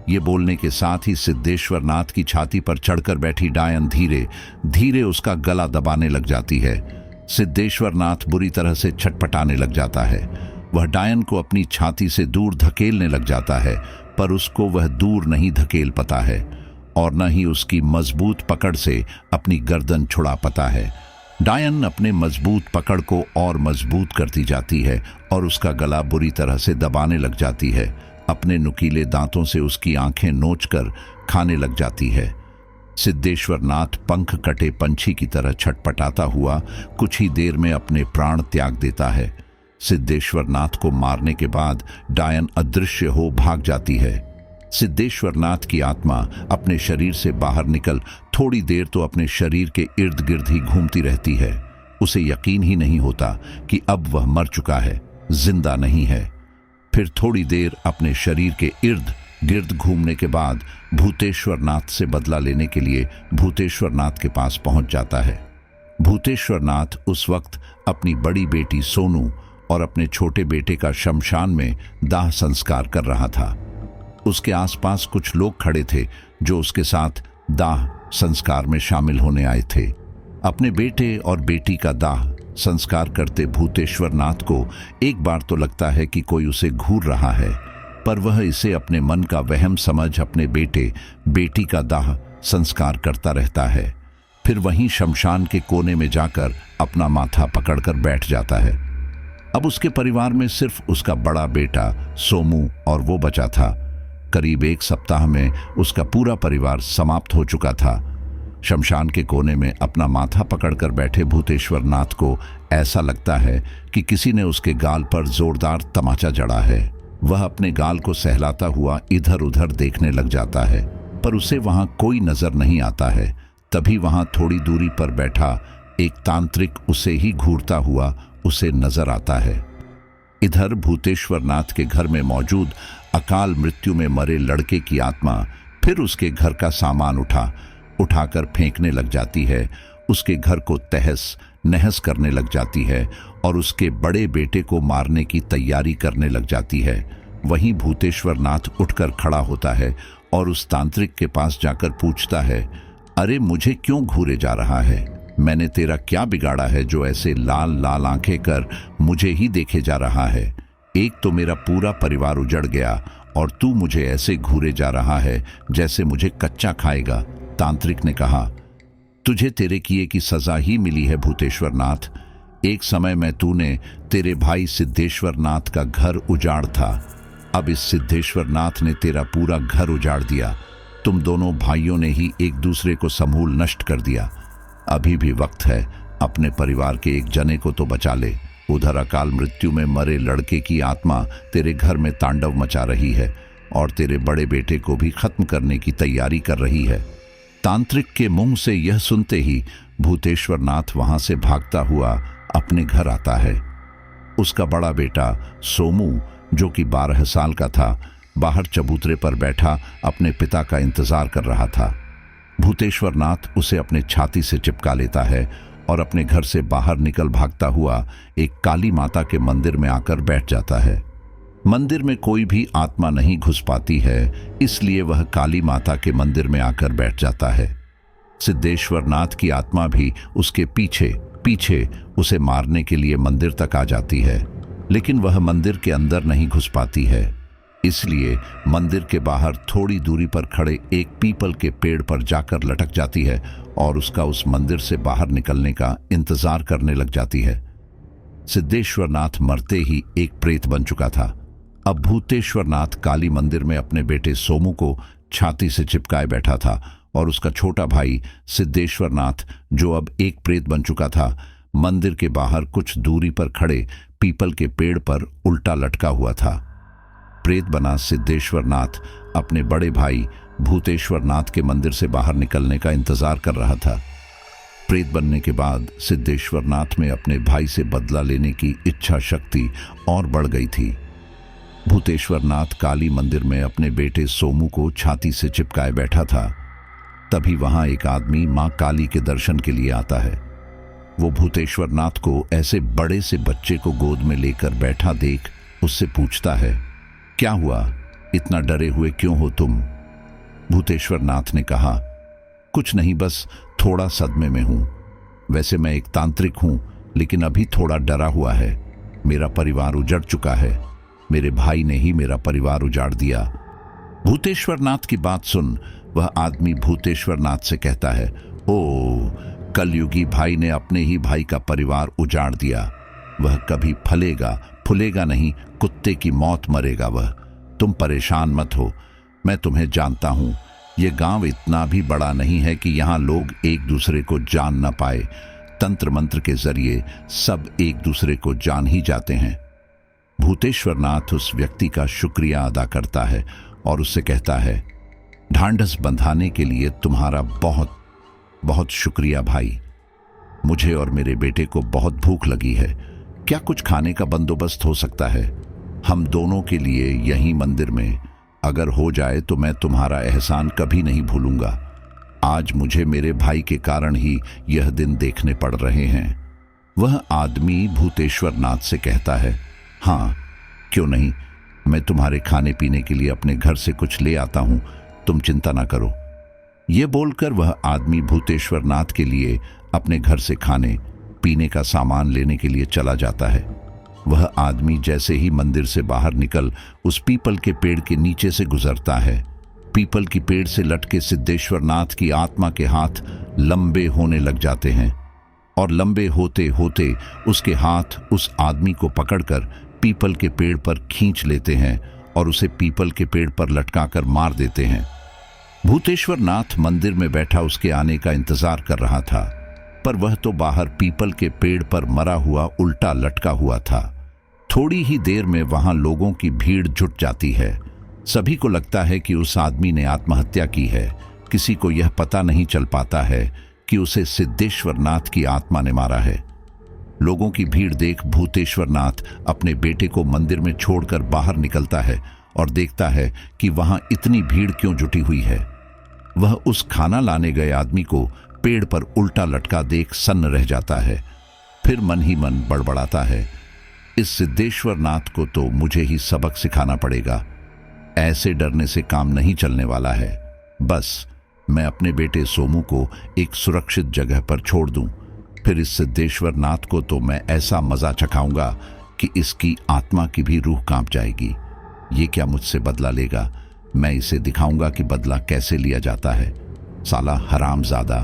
ये बोलने के साथ ही सिद्धेश्वर नाथ की छाती पर चढ़कर बैठी डायन धीरे धीरे उसका गला दबाने लग जाती है। सिद्धेश्वर नाथ बुरी तरह से छटपटाने लग जाता है। वह डायन को अपनी छाती से दूर धकेलने लग जाता है, पर उसको वह दूर नहीं धकेल पाता है और न ही उसकी मजबूत पकड़ से अपनी गर्दन छुड़ा पाता है। डायन अपने मजबूत पकड़ को और मजबूत करती जाती है और उसका गला बुरी तरह से दबाने लग जाती है। अपने नुकीले दांतों से उसकी आंखें नोचकर खाने लग जाती है। सिद्धेश्वर नाथ पंख कटे पंछी की तरह छटपटाता हुआ कुछ ही देर में अपने प्राण त्याग देता है। सिद्धेश्वर नाथ को मारने के बाद डायन अदृश्य हो भाग जाती है। सिद्धेश्वर नाथ की आत्मा अपने शरीर से बाहर निकल थोड़ी देर तो अपने शरीर के इर्द गिर्द ही घूमती रहती है। उसे यकीन ही नहीं होता कि अब वह मर चुका है, जिंदा नहीं है। फिर थोड़ी देर अपने शरीर के इर्द गिर्द घूमने के बाद भूतेश्वर नाथ से बदला लेने के लिए भूतेश्वर नाथ के पास पहुंच जाता है। भूतेश्वर नाथ उस वक्त अपनी बड़ी बेटी सोनू और अपने छोटे बेटे का शमशान में दाह संस्कार कर रहा था। उसके आसपास कुछ लोग खड़े थे जो उसके साथ दाह संस्कार में शामिल होने आए थे। अपने बेटे और बेटी का दाह संस्कार करते भूतेश्वर नाथ को एक बार तो लगता है कि कोई उसे घूर रहा है, पर वह इसे अपने मन का वहम समझ अपने बेटे बेटी का दाह संस्कार करता रहता है। फिर वहीं शमशान के कोने में जाकर अपना माथा पकड़कर बैठ जाता है। अब उसके परिवार में सिर्फ उसका बड़ा बेटा सोमू और वो बचा था। करीब 1 सप्ताह में उसका पूरा परिवार समाप्त हो चुका था। शमशान के कोने में अपना माथा पकड़कर बैठे भूतेश्वर नाथ को ऐसा लगता है कि किसी ने उसके गाल पर जोरदार तमाचा जड़ा है। वह अपने गाल को सहलाता हुआ इधर उधर देखने लग जाता है, पर उसे वहां कोई नजर नहीं आता है। तभी वहां थोड़ी दूरी पर बैठा एक तांत्रिक उसे ही घूरता हुआ उसे नजर आता है। इधर भूतेश्वर नाथ के घर में मौजूद अकाल मृत्यु में मरे लड़के की आत्मा फिर उसके घर का सामान उठाकर फेंकने लग जाती है, उसके घर को तहस नहस करने लग जाती है और उसके बड़े बेटे को मारने की तैयारी करने लग जाती है। वहीं भूतेश्वर नाथ उठकर खड़ा होता है और उस तांत्रिक के पास जाकर पूछता है, अरे मुझे क्यों घूरे जा रहा है? मैंने तेरा क्या बिगाड़ा है जो ऐसे लाल लाल आंखें कर मुझे ही देखे जा रहा है? एक तो मेरा पूरा परिवार उजड़ गया और तू मुझे ऐसे घूरे जा रहा है जैसे मुझे कच्चा खाएगा। तांत्रिक ने कहा, तुझे तेरे किए की सजा ही मिली है भूतेश्वर नाथ। एक समय में तूने तेरे भाई सिद्धेश्वर नाथ का घर उजाड़ था, अब इस सिद्धेश्वर नाथ ने तेरा पूरा घर उजाड़ दिया। तुम दोनों भाइयों ने ही एक दूसरे को समूल नष्ट कर दिया। अभी भी वक्त है, अपने परिवार के एक जने को तो बचा ले। उधर अकाल मृत्यु में मरे लड़के की आत्मा तेरे घर में तांडव मचा रही है और तेरे बड़े बेटे को भी खत्म करने की तैयारी कर रही है। तांत्रिक के मुंह से यह सुनते ही भूतेश्वर नाथ वहां से भागता हुआ अपने घर आता है। उसका बड़ा बेटा सोमू, जो कि 12 साल का था, बाहर चबूतरे पर बैठा अपने पिता का इंतजार कर रहा था। भूतेश्वर नाथ उसे अपने छाती से चिपका लेता है और अपने घर से बाहर निकल भागता हुआ एक काली माता के मंदिर में आकर बैठ जाता है। मंदिर में कोई भी आत्मा नहीं घुस पाती है, इसलिए वह काली माता के मंदिर में आकर बैठ जाता है। सिद्धेश्वर नाथ की आत्मा भी उसके पीछे पीछे उसे मारने के लिए मंदिर तक आ जाती है, लेकिन वह मंदिर के अंदर नहीं घुस पाती है। इसलिए मंदिर के बाहर थोड़ी दूरी पर खड़े एक पीपल के पेड़ पर जाकर लटक जाती है और उसका उस मंदिर से बाहर निकलने का इंतजार करने लग जाती है। सिद्धेश्वर नाथ मरते ही एक प्रेत बन चुका था। अब भूतेश्वर नाथ काली मंदिर में अपने बेटे सोमू को छाती से चिपकाए बैठा था और उसका छोटा भाई सिद्धेश्वर नाथ, जो अब एक प्रेत बन चुका था, मंदिर के बाहर कुछ दूरी पर खड़े पीपल के पेड़ पर उल्टा लटका हुआ था। प्रेत बना सिद्धेश्वर नाथ अपने बड़े भाई भूतेश्वर नाथ के मंदिर से बाहर निकलने का इंतजार कर रहा था। प्रेत बनने के बाद सिद्धेश्वर नाथ में अपने भाई से बदला लेने की इच्छा शक्ति और बढ़ गई थी। भूतेश्वर नाथ काली मंदिर में अपने बेटे सोमू को छाती से चिपकाए बैठा था। तभी वहां एक आदमी मां काली के दर्शन के लिए आता है। वो भूतेश्वर नाथ को ऐसे बड़े से बच्चे को गोद में लेकर बैठा देख उससे पूछता है, क्या हुआ? इतना डरे हुए क्यों हो तुम? भूतेश्वर नाथ ने कहा, कुछ नहीं, बस थोड़ा सदमे में हूं। वैसे मैं एक तांत्रिक हूं, लेकिन अभी थोड़ा डरा हुआ है। मेरा परिवार उजड़ चुका है। मेरे भाई ने ही मेरा परिवार उजाड़ दिया। भूतेश्वर नाथ की बात सुन वह आदमी भूतेश्वर नाथ से कहता है, ओ, कलयुगी भाई ने अपने ही भाई का परिवार उजाड़ दिया। वह कभी फलेगा फूलेगा नहीं, कुत्ते की मौत मरेगा वह। तुम परेशान मत हो, मैं तुम्हें जानता हूं। यह गांव इतना भी बड़ा नहीं है कि यहां लोग एक दूसरे को जान न पाए। तंत्र मंत्र के जरिए सब एक दूसरे को जान ही जाते हैं। भूतेश्वर नाथ उस व्यक्ति का शुक्रिया अदा करता है और उससे कहता है, ढांढस बंधाने के लिए तुम्हारा बहुत बहुत शुक्रिया भाई। मुझे और मेरे बेटे को बहुत भूख लगी है। क्या कुछ खाने का बंदोबस्त हो सकता है? हम दोनों के लिए यहीं मंदिर में। अगर हो जाए तो मैं तुम्हारा एहसान कभी नहीं भूलूंगा। आज मुझे मेरे भाई के कारण ही यह दिन देखने पड़ रहे हैं। वह आदमी भूतेश्वर नाथ से कहता है, हाँ क्यों नहीं, मैं तुम्हारे खाने पीने के लिए अपने घर से कुछ ले आता हूं, तुम चिंता ना करो। यह बोलकर वह आदमी भूतेश्वर नाथ के लिए अपने घर से खाने पीने का सामान लेने के लिए चला जाता है। वह आदमी जैसे ही मंदिर से बाहर निकल उस पीपल के पेड़ के नीचे से गुजरता है, पीपल की पेड़ से लटके सिद्धेश्वर नाथ की आत्मा के हाथ लंबे होने लग जाते हैं और लंबे होते होते उसके हाथ उस आदमी को पकड़कर पीपल के पेड़ पर खींच लेते हैं और उसे पीपल के पेड़ पर लटकाकर मार देते हैं। भूतेश्वर नाथ मंदिर में बैठा उसके आने का इंतजार कर रहा था, पर वह तो बाहर पीपल के पेड़ पर मरा हुआ उल्टा लटका हुआ था। थोड़ी ही देर में वहां लोगों की भीड़ जुट जाती है। सभी को लगता है कि उस आदमी ने आत्महत्या की है। किसी को यह पता नहीं चल पाता है कि उसे सिद्धेश्वर नाथ की आत्मा ने मारा है। लोगों की भीड़ देख भूतेश्वर नाथ अपने बेटे को मंदिर में छोड़कर बाहर निकलता है और देखता है कि वहां इतनी भीड़ क्यों जुटी हुई है। वह उस खाना लाने गए आदमी को पेड़ पर उल्टा लटका देख सन्न रह जाता है। फिर मन ही मन बड़बड़ाता है, इस सिद्धेश्वर नाथ को तो मुझे ही सबक सिखाना पड़ेगा। ऐसे डरने से काम नहीं चलने वाला है। बस मैं अपने बेटे सोमू को एक सुरक्षित जगह पर छोड़ दूं, फिर इस सिद्धेश्वर नाथ को तो मैं ऐसा मजा चखाऊंगा कि इसकी आत्मा की भी रूह कांप जाएगी। ये क्या मुझसे बदला लेगा? मैं इसे दिखाऊंगा कि बदला कैसे लिया जाता है। साला हरामजादा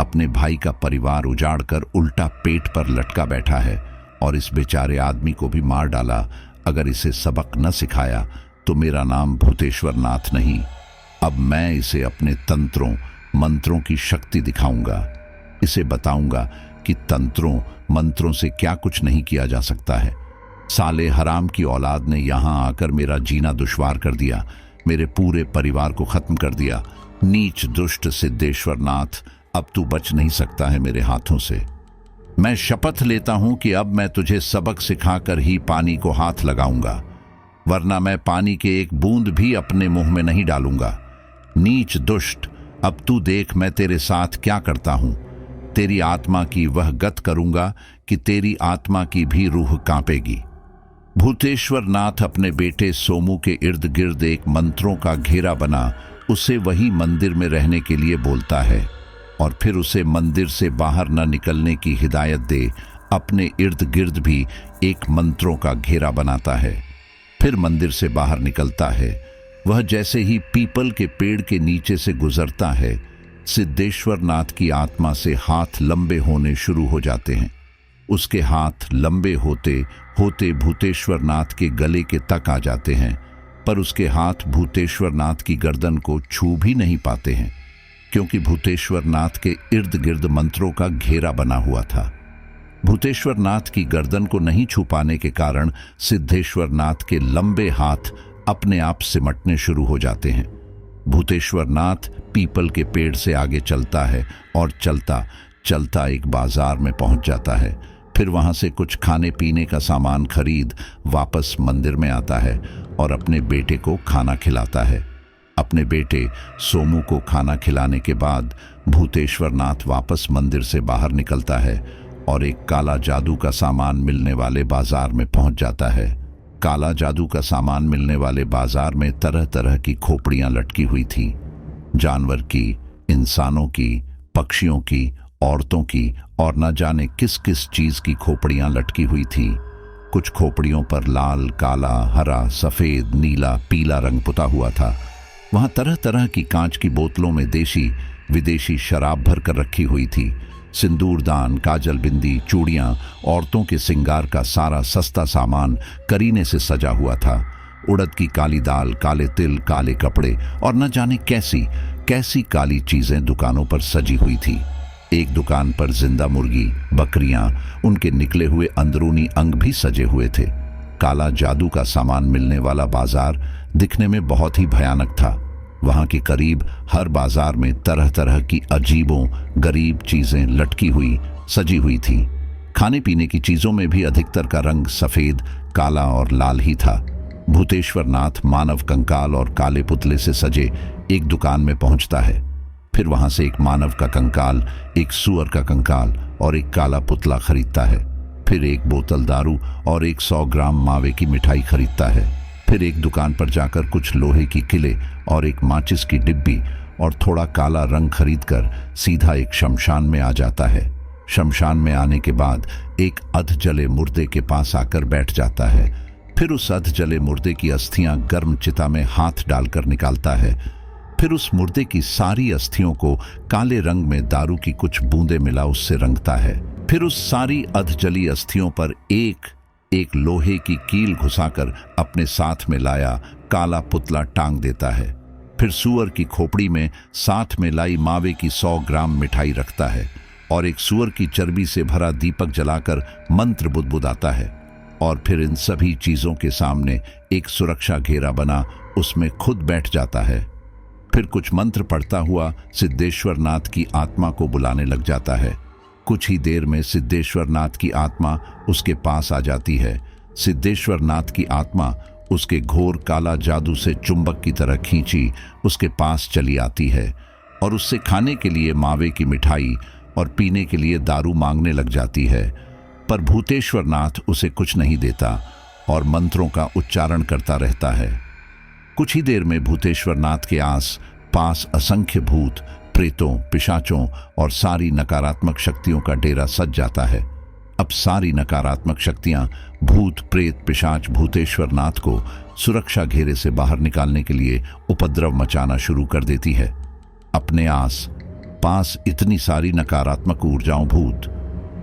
अपने भाई का परिवार उजाड़कर उल्टा पेट पर लटका बैठा है और इस बेचारे आदमी को भी मार डाला। अगर इसे सबक न सिखाया तो मेरा नाम भूतेश्वर नाथ नहीं। अब मैं इसे अपने तंत्रों मंत्रों की शक्ति दिखाऊंगा। इसे बताऊंगा कि तंत्रों मंत्रों से क्या कुछ नहीं किया जा सकता है। साले हराम की औलाद ने यहां आकर मेरा जीना दुश्वार कर दिया, मेरे पूरे परिवार को खत्म कर दिया। नीच दुष्ट सिद्धेश्वर नाथ, अब तू बच नहीं सकता है मेरे हाथों से। मैं शपथ लेता हूं कि अब मैं तुझे सबक सिखाकर ही पानी को हाथ लगाऊंगा, वरना मैं पानी के एक बूंद भी अपने मुंह में नहीं डालूंगा। नीच दुष्ट, अब तू देख मैं तेरे साथ क्या करता हूं। तेरी आत्मा की वह गत करूंगा कि तेरी आत्मा की भी रूह कांपेगी। भूतेश्वर नाथ अपने बेटे सोमू के इर्द गिर्द एक मंत्रों का घेरा बना उसे वही मंदिर में रहने के लिए बोलता है और फिर उसे मंदिर से बाहर न निकलने की हिदायत दे अपने इर्द गिर्द भी एक मंत्रों का घेरा बनाता है। फिर मंदिर से बाहर निकलता है। वह जैसे ही पीपल के पेड़ के नीचे से गुजरता है, सिद्धेश्वर नाथ की आत्मा से हाथ लंबे होने शुरू हो जाते हैं। उसके हाथ लंबे होते होते भूतेश्वर नाथ के गले के तक आ जाते हैं, पर उसके हाथ भूतेश्वर नाथ की गर्दन को छू भी नहीं पाते हैं, क्योंकि भूतेश्वर नाथ के इर्द गिर्द मंत्रों का घेरा बना हुआ था। भूतेश्वर नाथ की गर्दन को नहीं छू पाने के कारण सिद्धेश्वर नाथ के लंबे हाथ अपने आप सिमटने शुरू हो जाते हैं। भूतेश्वर नाथ पीपल के पेड़ से आगे चलता है और चलता चलता एक बाजार में पहुंच जाता है। फिर वहां से कुछ खाने पीने का सामान खरीद वापस मंदिर में आता है और अपने बेटे को खाना खिलाता है। अपने बेटे सोमू को खाना खिलाने के बाद भूतेश्वर नाथ वापस मंदिर से बाहर निकलता है और एक काला जादू का सामान मिलने वाले बाजार में पहुंच जाता है। काला जादू का सामान मिलने वाले बाजार में तरह तरह की खोपड़ियां लटकी हुई थी, जानवर की, इंसानों की, पक्षियों की, औरतों की और न जाने किस किस चीज की खोपड़ियां लटकी हुई थी। कुछ खोपड़ियों पर लाल, काला, हरा, सफेद, नीला, पीला रंग पुता हुआ था। वहां तरह तरह की कांच की बोतलों में देशी विदेशी शराब भर कर रखी हुई थी। सिंदूरदान, काजल, बिंदी, चूड़ियां, औरतों के सिंगार का सारा सस्ता सामान करीने से सजा हुआ था। उड़द की काली दाल, काले तिल, काले कपड़े और न जाने कैसी कैसी काली चीजें दुकानों पर सजी हुई थी। एक दुकान पर जिंदा मुर्गी, बकरियां, उनके निकले हुए अंदरूनी अंग भी सजे हुए थे। काला जादू का सामान मिलने वाला बाजार दिखने में बहुत ही भयानक था। वहां के करीब हर बाजार में तरह तरह की अजीबों गरीब चीजें लटकी हुई सजी हुई थी। खाने पीने की चीजों में भी अधिकतर का रंग सफेद, काला और लाल ही था। भूतेश्वर नाथ मानव कंकाल और काले पुतले से सजे एक दुकान में पहुंचता है। फिर वहां से एक मानव का कंकाल, एक सुअर का कंकाल और एक काला पुतला खरीदता है। फिर एक बोतल दारू और 100 ग्राम मावे की मिठाई खरीदता है। फिर एक दुकान पर जाकर कुछ लोहे की किले और एक माचिस की डिब्बी और थोड़ा काला रंग खरीदकर सीधा एक शमशान में आ जाता है। शमशान में आने के बाद एक अध जले मुर्दे के पास आकर बैठ जाता है। फिर उस अध जले मुर्दे की अस्थियां गर्म चिता में हाथ डालकर निकालता है। फिर उस मुर्दे की सारी अस्थियों को काले रंग में दारू की कुछ बूंदें मिला उससे रंगता है। फिर उस सारी अधजली अस्थियों पर एक एक लोहे की कील घुसाकर अपने साथ में लाया काला पुतला टांग देता है। फिर सूअर की खोपड़ी में साथ में लाई मावे की 100 ग्राम मिठाई रखता है और एक सूअर की चर्बी से भरा दीपक जलाकर मंत्र बुदबुदाता है और फिर इन सभी चीजों के सामने एक सुरक्षा घेरा बना उसमें खुद बैठ जाता है। फिर कुछ मंत्र पढ़ता हुआ सिद्धेश्वर नाथ की आत्मा को बुलाने लग जाता है। कुछ ही देर में सिद्धेश्वर नाथ की आत्मा उसके पास आ जाती है। सिद्धेश्वर नाथ की आत्मा उसके घोर काला जादू से चुंबक की तरह खींची उसके पास चली आती है और उससे खाने के लिए मावे की मिठाई और पीने के लिए दारू मांगने लग जाती है। पर भूतेश्वर नाथ उसे कुछ नहीं देता और मंत्रों का उच्चारण करता रहता है। कुछ ही देर में भूतेश्वर नाथ के आस पास असंख्य भूत, प्रेतों, पिशाचों और सारी नकारात्मक शक्तियों का डेरा सज जाता है। अब सारी नकारात्मक शक्तियां भूत, प्रेत, पिशाच भूतेश्वर नाथ को सुरक्षा घेरे से बाहर निकालने के लिए उपद्रव मचाना शुरू कर देती है। अपने आस पास इतनी सारी नकारात्मक ऊर्जाओं भूत,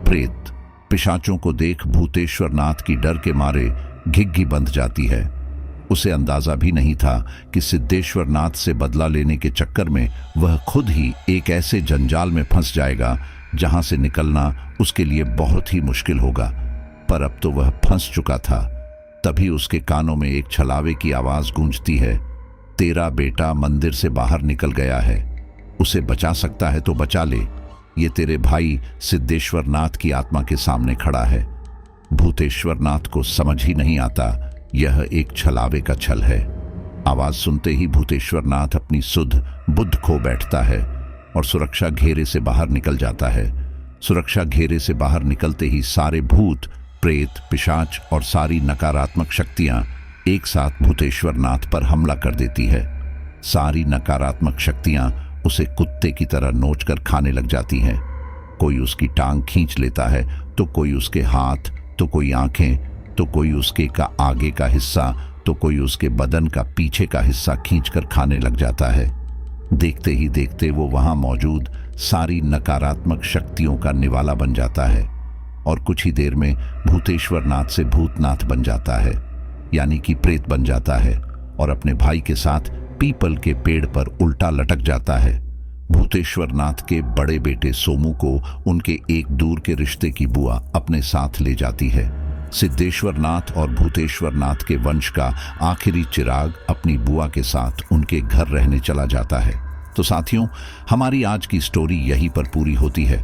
प्रेत, पिशाचों को देख भूतेश्वर नाथ की डर के मारे घिघी बंध जाती है। उसे अंदाजा भी नहीं था कि सिद्धेश्वर नाथ से बदला लेने के चक्कर में वह खुद ही एक ऐसे जंजाल में फंस जाएगा जहां से निकलना उसके लिए बहुत ही मुश्किल होगा। पर अब तो वह फंस चुका था। तभी उसके कानों में एक छलावे की आवाज गूंजती है, तेरा बेटा मंदिर से बाहर निकल गया है, उसे बचा सकता है तो बचा ले, ये तेरे भाई सिद्धेश्वर नाथ की आत्मा के सामने खड़ा है। भूतेश्वर नाथ को समझ ही नहीं आता यह एक छलावे का छल है। आवाज सुनते ही भूतेश्वर नाथ अपनी सुध बुद्ध खो बैठता है और सुरक्षा घेरे से बाहर निकल जाता है। सुरक्षा घेरे से बाहर निकलते ही सारे भूत, प्रेत, पिशाच और सारी नकारात्मक शक्तियां एक साथ भूतेश्वर नाथ पर हमला कर देती है। सारी नकारात्मक शक्तियां उसे कुत्ते की तरह नोचकर खाने लग जाती हैं। कोई उसकी टांग खींच लेता है, तो कोई उसके हाथ, तो कोई आंखें, तो कोई उसके का आगे का हिस्सा, तो कोई उसके बदन का पीछे का हिस्सा खींचकर खाने लग जाता है। देखते ही देखते वो वहां मौजूद सारी नकारात्मक शक्तियों का निवाला बन जाता है और कुछ ही देर में भूतेश्वर नाथ से भूतनाथ बन जाता है, यानी कि प्रेत बन जाता है और अपने भाई के साथ पीपल के पेड़ पर उल्टा लटक जाता है। भूतेश्वर नाथ के बड़े बेटे सोमू को उनके एक दूर के रिश्ते की बुआ अपने साथ ले जाती है। सिद्धेश्वर नाथ और भूतेश्वर नाथ के वंश का आखिरी चिराग अपनी बुआ के साथ उनके घर रहने चला जाता है। तो साथियों, हमारी आज की स्टोरी यहीं पर पूरी होती है।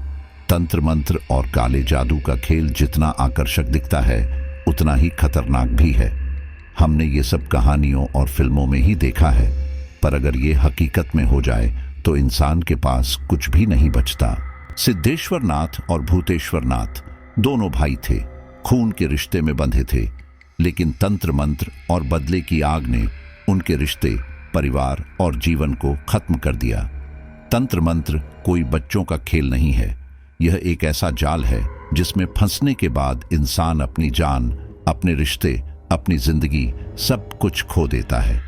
तंत्र मंत्र और काले जादू का खेल जितना आकर्षक दिखता है उतना ही खतरनाक भी है। हमने ये सब कहानियों और फिल्मों में ही देखा है, पर अगर ये हकीकत में हो जाए तो इंसान के पास कुछ भी नहीं बचता। सिद्धेश्वर नाथ और भूतेश्वर नाथ दोनों भाई थे, खून के रिश्ते में बंधे थे, लेकिन तंत्र मंत्र और बदले की आग ने उनके रिश्ते, परिवार और जीवन को खत्म कर दिया। तंत्र मंत्र कोई बच्चों का खेल नहीं है, यह एक ऐसा जाल है जिसमें फंसने के बाद इंसान अपनी जान, अपने रिश्ते, अपनी जिंदगी सब कुछ खो देता है।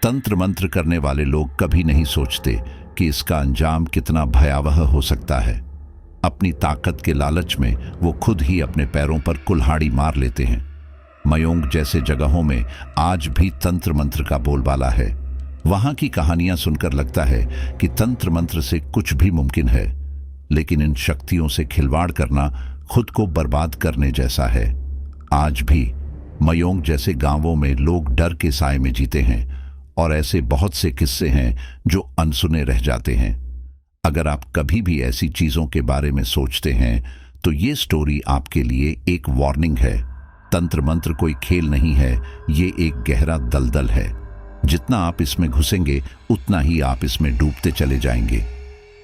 तंत्र मंत्र करने वाले लोग कभी नहीं सोचते कि इसका अंजाम कितना भयावह हो सकता है। अपनी ताकत के लालच में वो खुद ही अपने पैरों पर कुल्हाड़ी मार लेते हैं। मयोंग जैसे जगहों में आज भी तंत्र मंत्र का बोलबाला है। वहां की कहानियां सुनकर लगता है कि तंत्र मंत्र से कुछ भी मुमकिन है, लेकिन इन शक्तियों से खिलवाड़ करना खुद को बर्बाद करने जैसा है। आज भी मयोंग जैसे गांवों में लोग डर के साए में जीते हैं और ऐसे बहुत से किस्से हैं जो अनसुने रह जाते हैं। अगर आप कभी भी ऐसी चीजों के बारे में सोचते हैं तो ये स्टोरी आपके लिए एक वार्निंग है। तंत्र मंत्र कोई खेल नहीं है, ये एक गहरा दलदल है। जितना आप इसमें घुसेंगे उतना ही आप इसमें डूबते चले जाएंगे।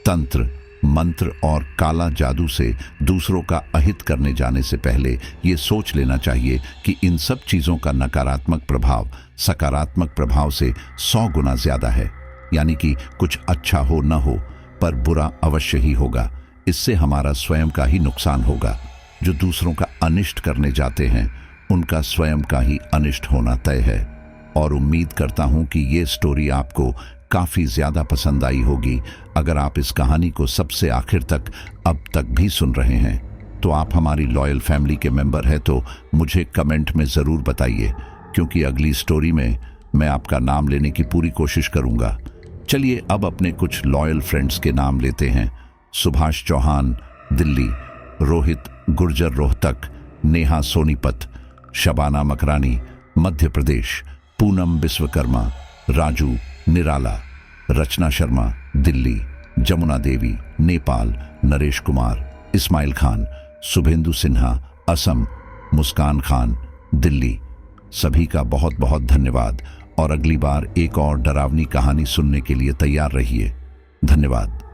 तंत्र मंत्र और काला जादू से दूसरों का अहित करने जाने से पहले ये सोच लेना चाहिए कि इन सब चीजों का नकारात्मक प्रभाव सकारात्मक प्रभाव से 100 गुना ज्यादा है। यानी कि कुछ अच्छा हो न हो, पर बुरा अवश्य ही होगा। इससे हमारा स्वयं का ही नुकसान होगा। जो दूसरों का अनिष्ट करने जाते हैं उनका स्वयं का ही अनिष्ट होना तय है। और उम्मीद करता हूं कि ये स्टोरी आपको काफी ज्यादा पसंद आई होगी। अगर आप इस कहानी को सबसे आखिर तक अब तक भी सुन रहे हैं तो आप हमारी लॉयल फैमिली के मेंबर हैं, तो मुझे कमेंट में जरूर बताइए, क्योंकि अगली स्टोरी में मैं आपका नाम लेने की पूरी कोशिश करूंगा। चलिए अब अपने कुछ लॉयल फ्रेंड्स के नाम लेते हैं। सुभाष चौहान, दिल्ली। रोहित गुर्जर, रोहतक। नेहा सोनीपत। शबाना मकरानी, मध्य प्रदेश। पूनम विश्वकर्मा। राजू, निराला। रचना शर्मा, दिल्ली। जमुना देवी, नेपाल। नरेश कुमार, इस्माइल खान। शुभेंदु सिन्हा, असम। मुस्कान खान, दिल्ली। सभी का बहुत बहुत धन्यवाद और अगली बार एक और डरावनी कहानी सुनने के लिए तैयार रहिए। धन्यवाद।